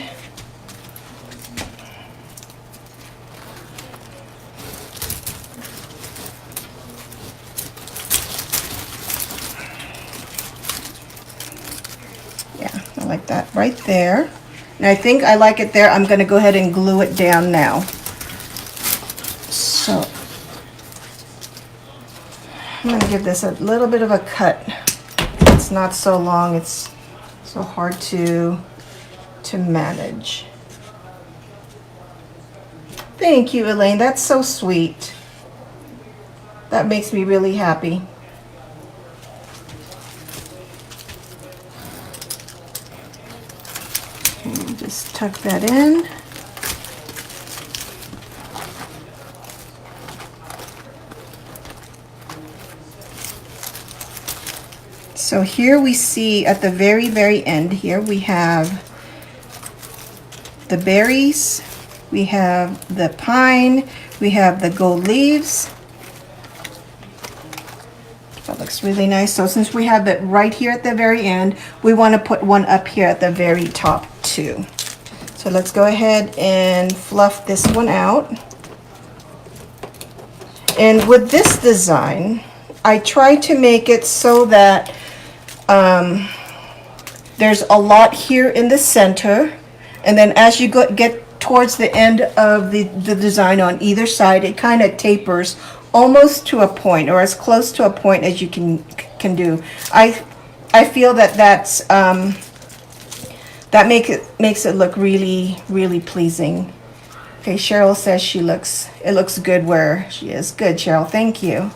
yeah, I like that right there. And I think I like it there. I'm going to go ahead and glue it down now. So I'm going to give this a little bit of a cut. It's not so long, it's so hard to manage. Thank you, Elaine. That's so sweet. That makes me really happy. Okay, just tuck that in. So here we see at the very, very end here, we have the berries, we have the pine, we have the gold leaves. That looks really nice. So since we have it right here at the very end, we want to put one up here at the very top too. So let's go ahead and fluff this one out. And with this design, I try to make it so that there's a lot here in the center, and then as you get towards the end of the design on either side, it kind of tapers almost to a point, or as close to a point as you can do. I feel that that makes it look really, really pleasing. Okay, Cheryl says it looks good where she is. Good, Cheryl, thank you.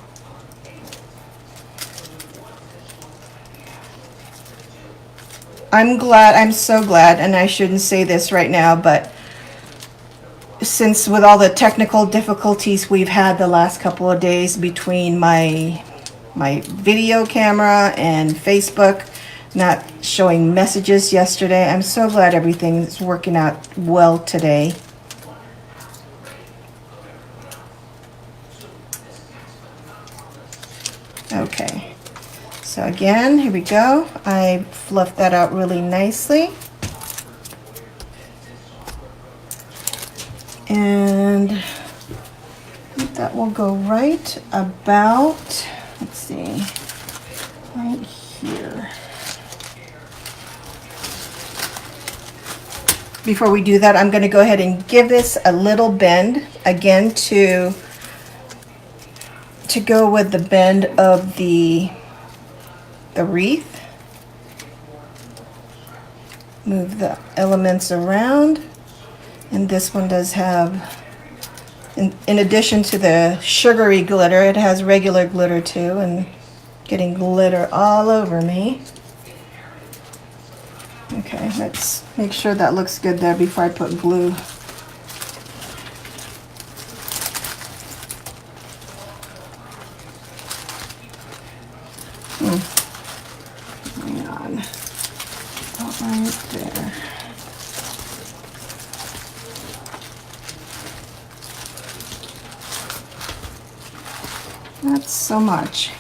I'm so glad, and I shouldn't say this right now, but since with all the technical difficulties we've had the last couple of days between my video camera and Facebook not showing messages yesterday, I'm so glad everything's working out well today. Okay. So again, here we go. I fluffed that out really nicely. And I think that will go right about, let's see, right here. Before we do that, I'm going to go ahead and give this a little bend, again, to go with the bend of the wreath. Move the elements around, and this one does have, in addition to the sugary glitter, it has regular glitter too, and getting glitter all over me. Okay, let's make sure that looks good there before I put glue. Hang on. Oh, right there. Not so much.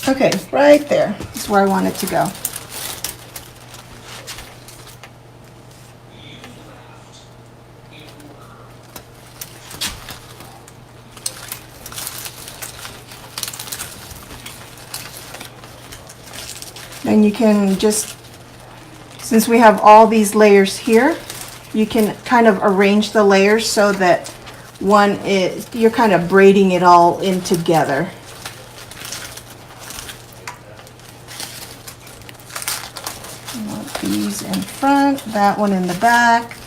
Okay, right there is where I want it to go. And you can just, since we have all these layers here, you can kind of arrange the layers so that one is, you're kind of braiding it all in together. I want these in front, that one in the back.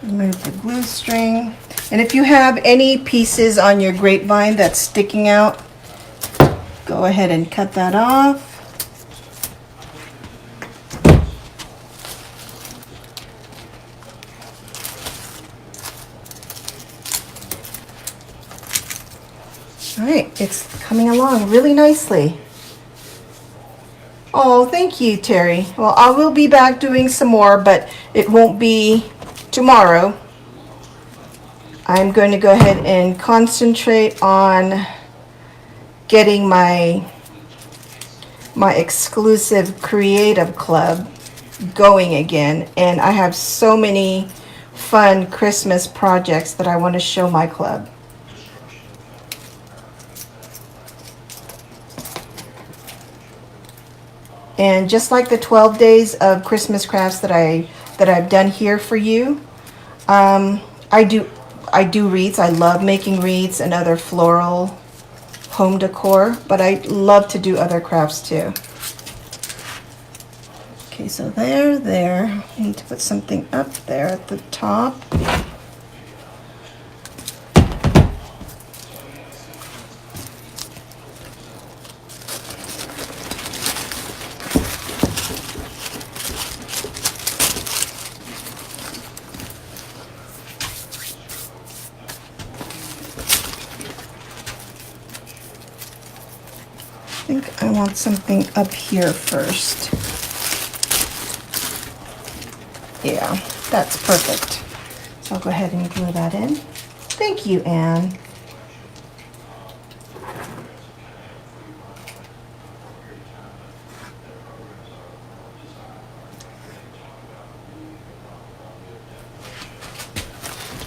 Remove the glue string. And if you have any pieces on your grapevine that's sticking out, go ahead and cut that off. All right, it's coming along really nicely. Oh, thank you, Terry. Well, I will be back doing some more, but it won't be tomorrow. I'm going to go ahead and concentrate on getting my exclusive creative club going again, and I have so many fun Christmas projects that I want to show my club. And just like the 12 days of Christmas crafts that I've done here for you, I do wreaths. I love making wreaths and other floral home decor, but I love to do other crafts too. Okay, so there. I need to put something up there at the top. I think I want something up here first. Yeah, that's perfect. So I'll go ahead and glue that in. Thank you, Anne.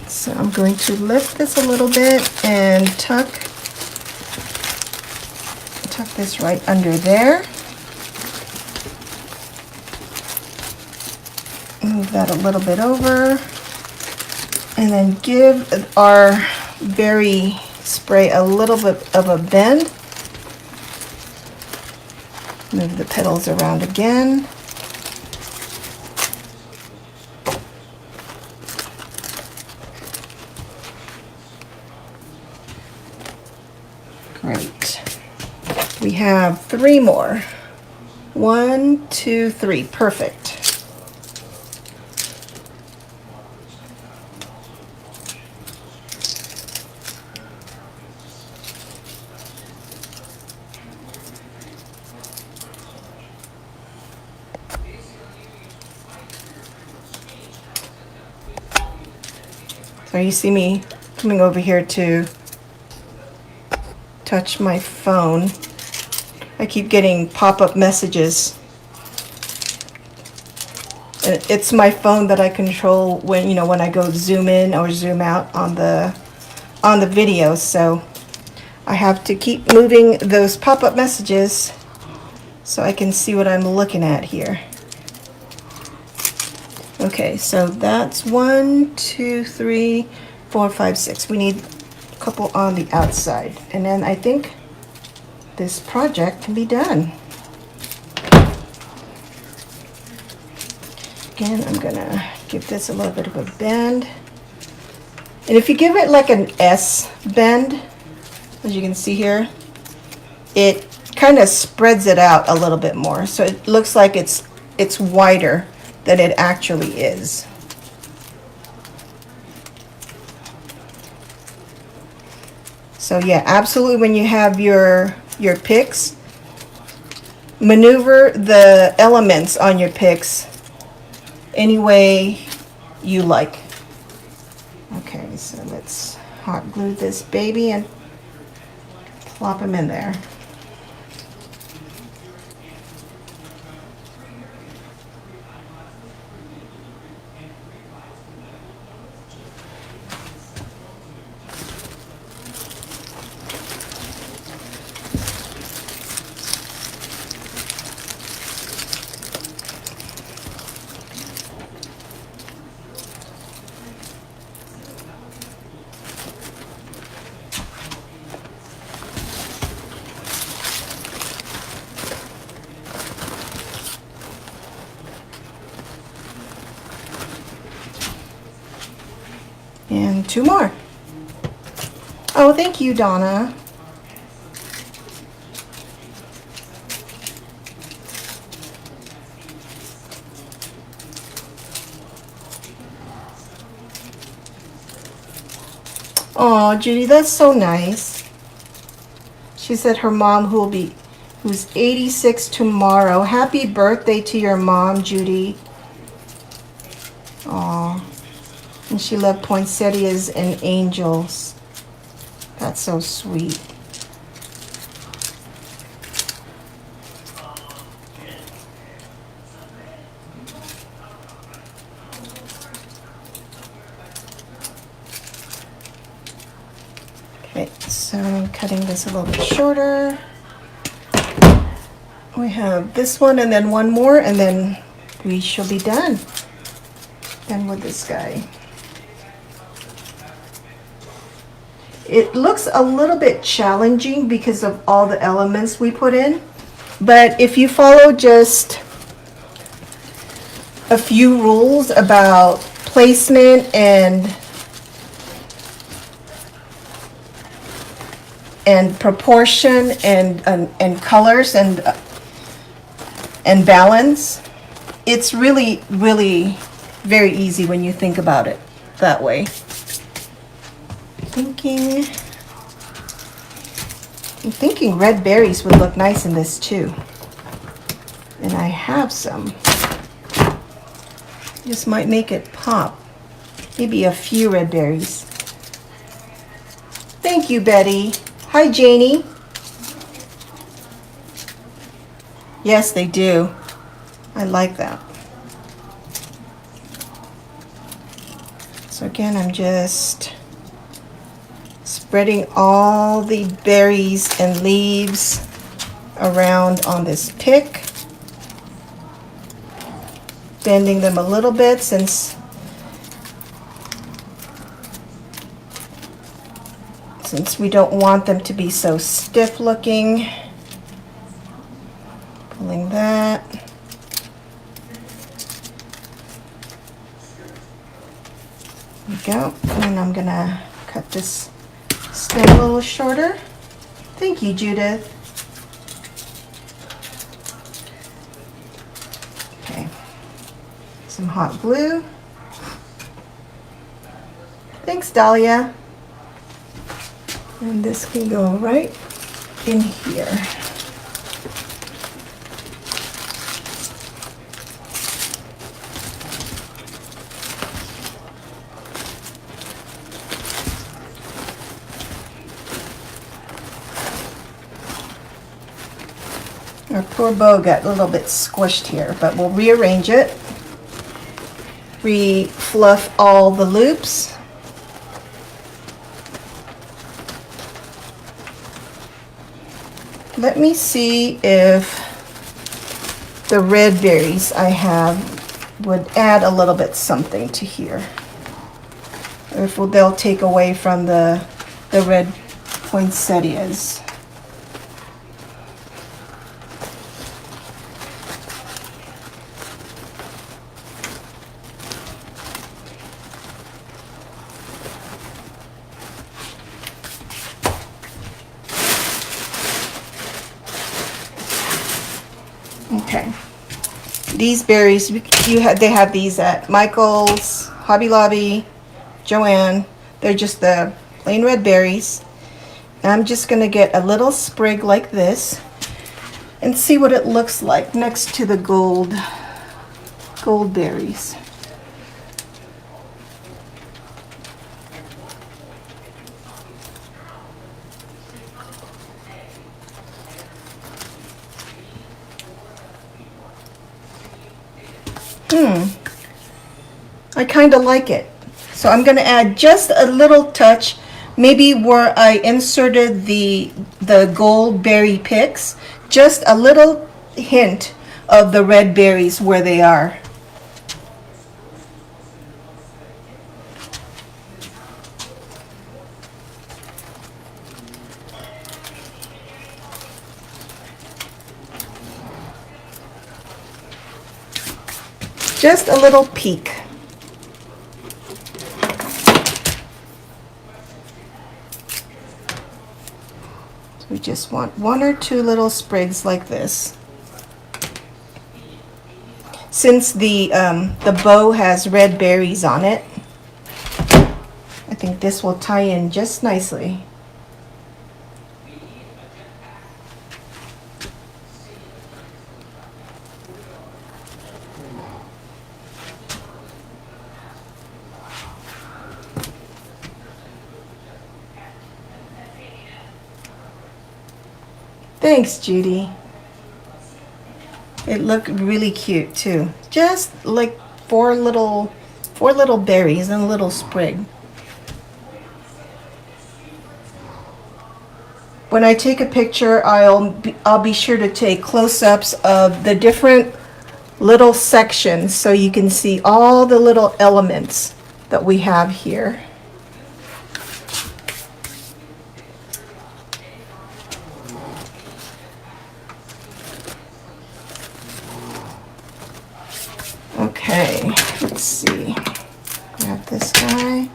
So I'm going to lift this a little bit and tuck this right under there. Move that a little bit over, and then give our berry spray a little bit of a bend. Move the petals around again. Great. We have 3 more. 1, 2, 3. Perfect. So you see me coming over here to touch my phone. I keep getting pop-up messages. And it's my phone that I control when, when I go zoom in or zoom out on the video. So I have to keep moving those pop-up messages so I can see what I'm looking at here. Okay, so that's 1, 2, 3, 4, 5, 6. We need a couple on the outside. And then I think this project can be done. Again, I'm gonna give this a little bit of a bend. And if you give it like an S bend, as you can see here, it kind of spreads it out a little bit more. So it looks like it's wider than it actually is. So yeah, absolutely, when you have your picks, maneuver the elements on your picks any way you like. Okay, so let's hot glue this baby and plop them in there. And 2 more. Oh, thank you, Donna. Oh, Judy, that's so nice. She said her mom, who will be who's 86 tomorrow. Happy birthday to your mom, Judy. Aw. And she loved poinsettias and angels. That's so sweet. Okay, so I'm cutting this a little bit shorter. We have this one and then one more, and then we shall be done. Done with this guy. It looks a little bit challenging because of all the elements we put in, but if you follow just a few rules about placement and proportion and colors and balance, it's really very easy when you think about it that way. I'm thinking red berries would look nice in this too. And I have some. Just might make it pop. Maybe a few red berries. Thank you, Betty. Hi, Janie. Yes, they do. I like that. So again, I'm just spreading all the berries and leaves around on this pick. Bending them a little bit since we don't want them to be so stiff looking. Pulling that. There we go. And I'm gonna cut this stem a little shorter. Thank you, Judith. Okay. Some hot glue. Thanks, Dahlia. And this can go right in here. Our poor bow got a little bit squished here, but we'll rearrange it. Re-fluff all the loops. Let me see if the red berries I have would add a little bit something to here. Or if they'll take away from the red poinsettias. Okay, these berries, they have these at Michael's, Hobby Lobby, Joanne. They're just the plain red berries. And I'm just going to get a little sprig like this and see what it looks like next to the gold berries. I kind of like it. So I'm going to add just a little touch, maybe where I inserted the gold berry picks, just a little hint of the red berries where they are. Just a little peek. We just want one or two little sprigs like this. Since the bow has red berries on it, I think this will tie in just nicely. Thanks, Judy. It looked really cute too. Just like four little berries and a little sprig. When I take a picture, I'll be sure to take close-ups of the different little sections so you can see all the little elements that we have here. Okay, let's see. Grab this guy.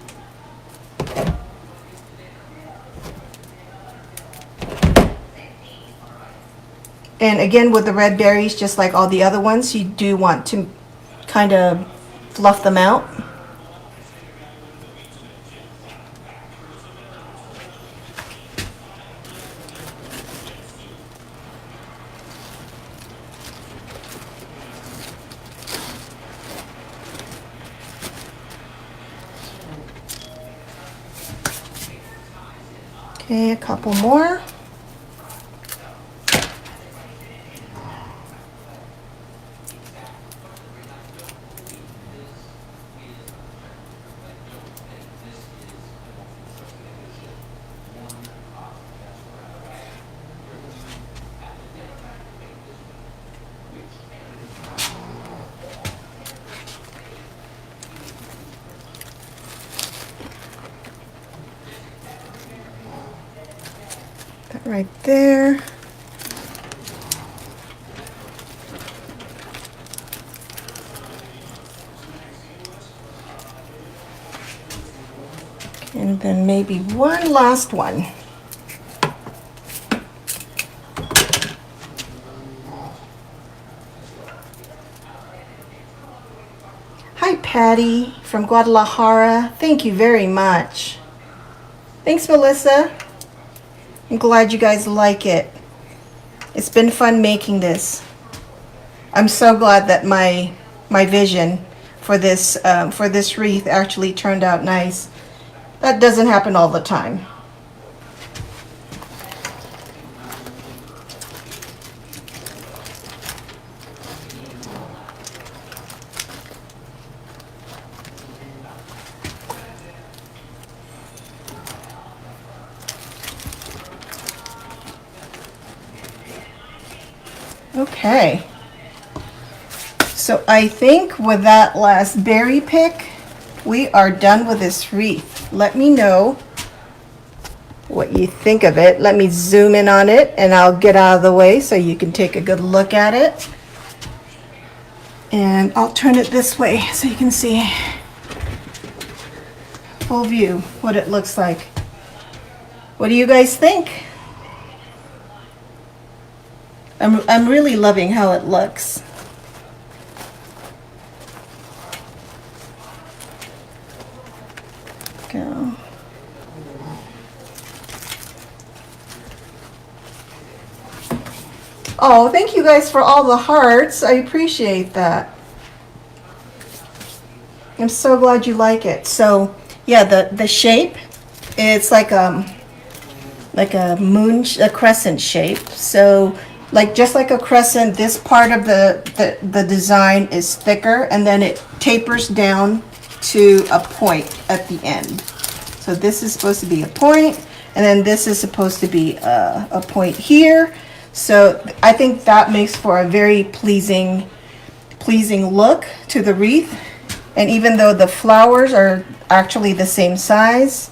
And again, with the red berries, just like all the other ones, you do want to kind of fluff them out. Okay, a couple more. That right there. And then maybe one last one. Hi, Patty from Guadalajara. Thank you very much. Thanks, Melissa. I'm glad you guys like it. It's been fun making this. I'm so glad that my vision for this wreath actually turned out nice. That doesn't happen all the time. Okay, so I think with that last berry pick, we are done with this wreath. Let me know what you think of it. Let me zoom in on it and I'll get out of the way so you can take a good look at it. And I'll turn it this way so you can see full view what it looks like. What do you guys think? I'm really loving how it looks. Go. Oh, thank you guys for all the hearts. I appreciate that. I'm so glad you like it. So yeah, the shape, it's like a crescent shape. So like just like a crescent, this part of the design is thicker and then it tapers down to a point at the end. So this is supposed to be a point and then this is supposed to be a point here. So I think that makes for a very pleasing look to the wreath. And even though the flowers are actually the same size,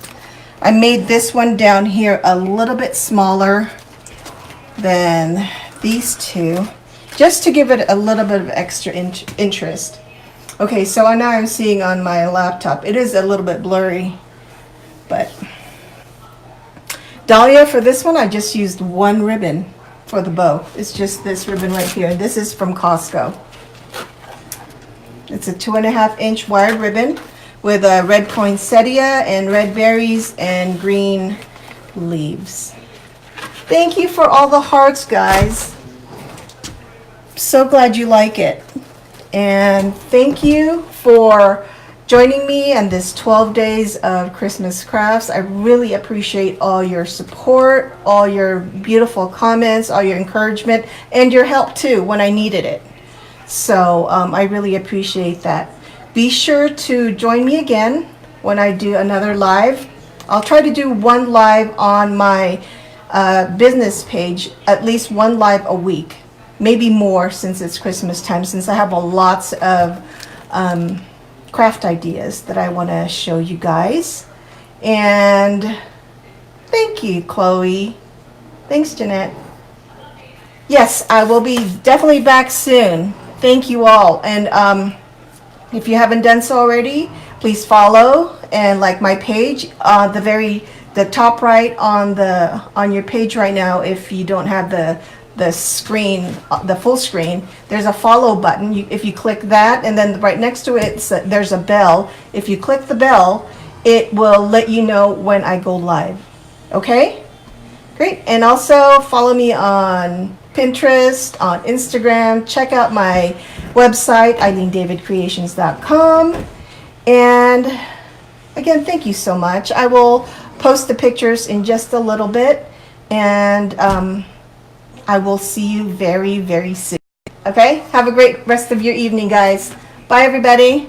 I made this one down here a little bit smaller than these two, just to give it a little bit of extra interest. Okay, so now I'm seeing on my laptop, it is a little bit blurry, but Dahlia, for this one, I just used one ribbon for the bow. It's just this ribbon right here. This is from Costco. It's a 2.5-inch wired ribbon with a red poinsettia and red berries and green leaves. Thank you for all the hearts, guys. So glad you like it. And thank you for joining me on this 12 days of Christmas crafts. I really appreciate all your support, all your beautiful comments, all your encouragement, and your help too when I needed it. So I really appreciate that. Be sure to join me again when I do another live. I'll try to do one live on my business page, at least one live a week, maybe more since it's Christmas time, since I have lots of craft ideas that I want to show you guys. And thank you, Chloe. Thanks, Jeanette. Yes, I will be definitely back soon. Thank you all. And if you haven't done so already, please follow and like my page. The top right on your page right now, if you don't have the screen, the full screen, there's a follow button. If you click that, and then right next to it, there's a bell. If you click the bell, it will let you know when I go live. Okay? Great. And also follow me on Pinterest, on Instagram. Check out my website, eileendavidcreations.com. And again, thank you so much. I will post the pictures in just a little bit, and I will see you very, very soon. Okay? Have a great rest of your evening, guys. Bye, everybody.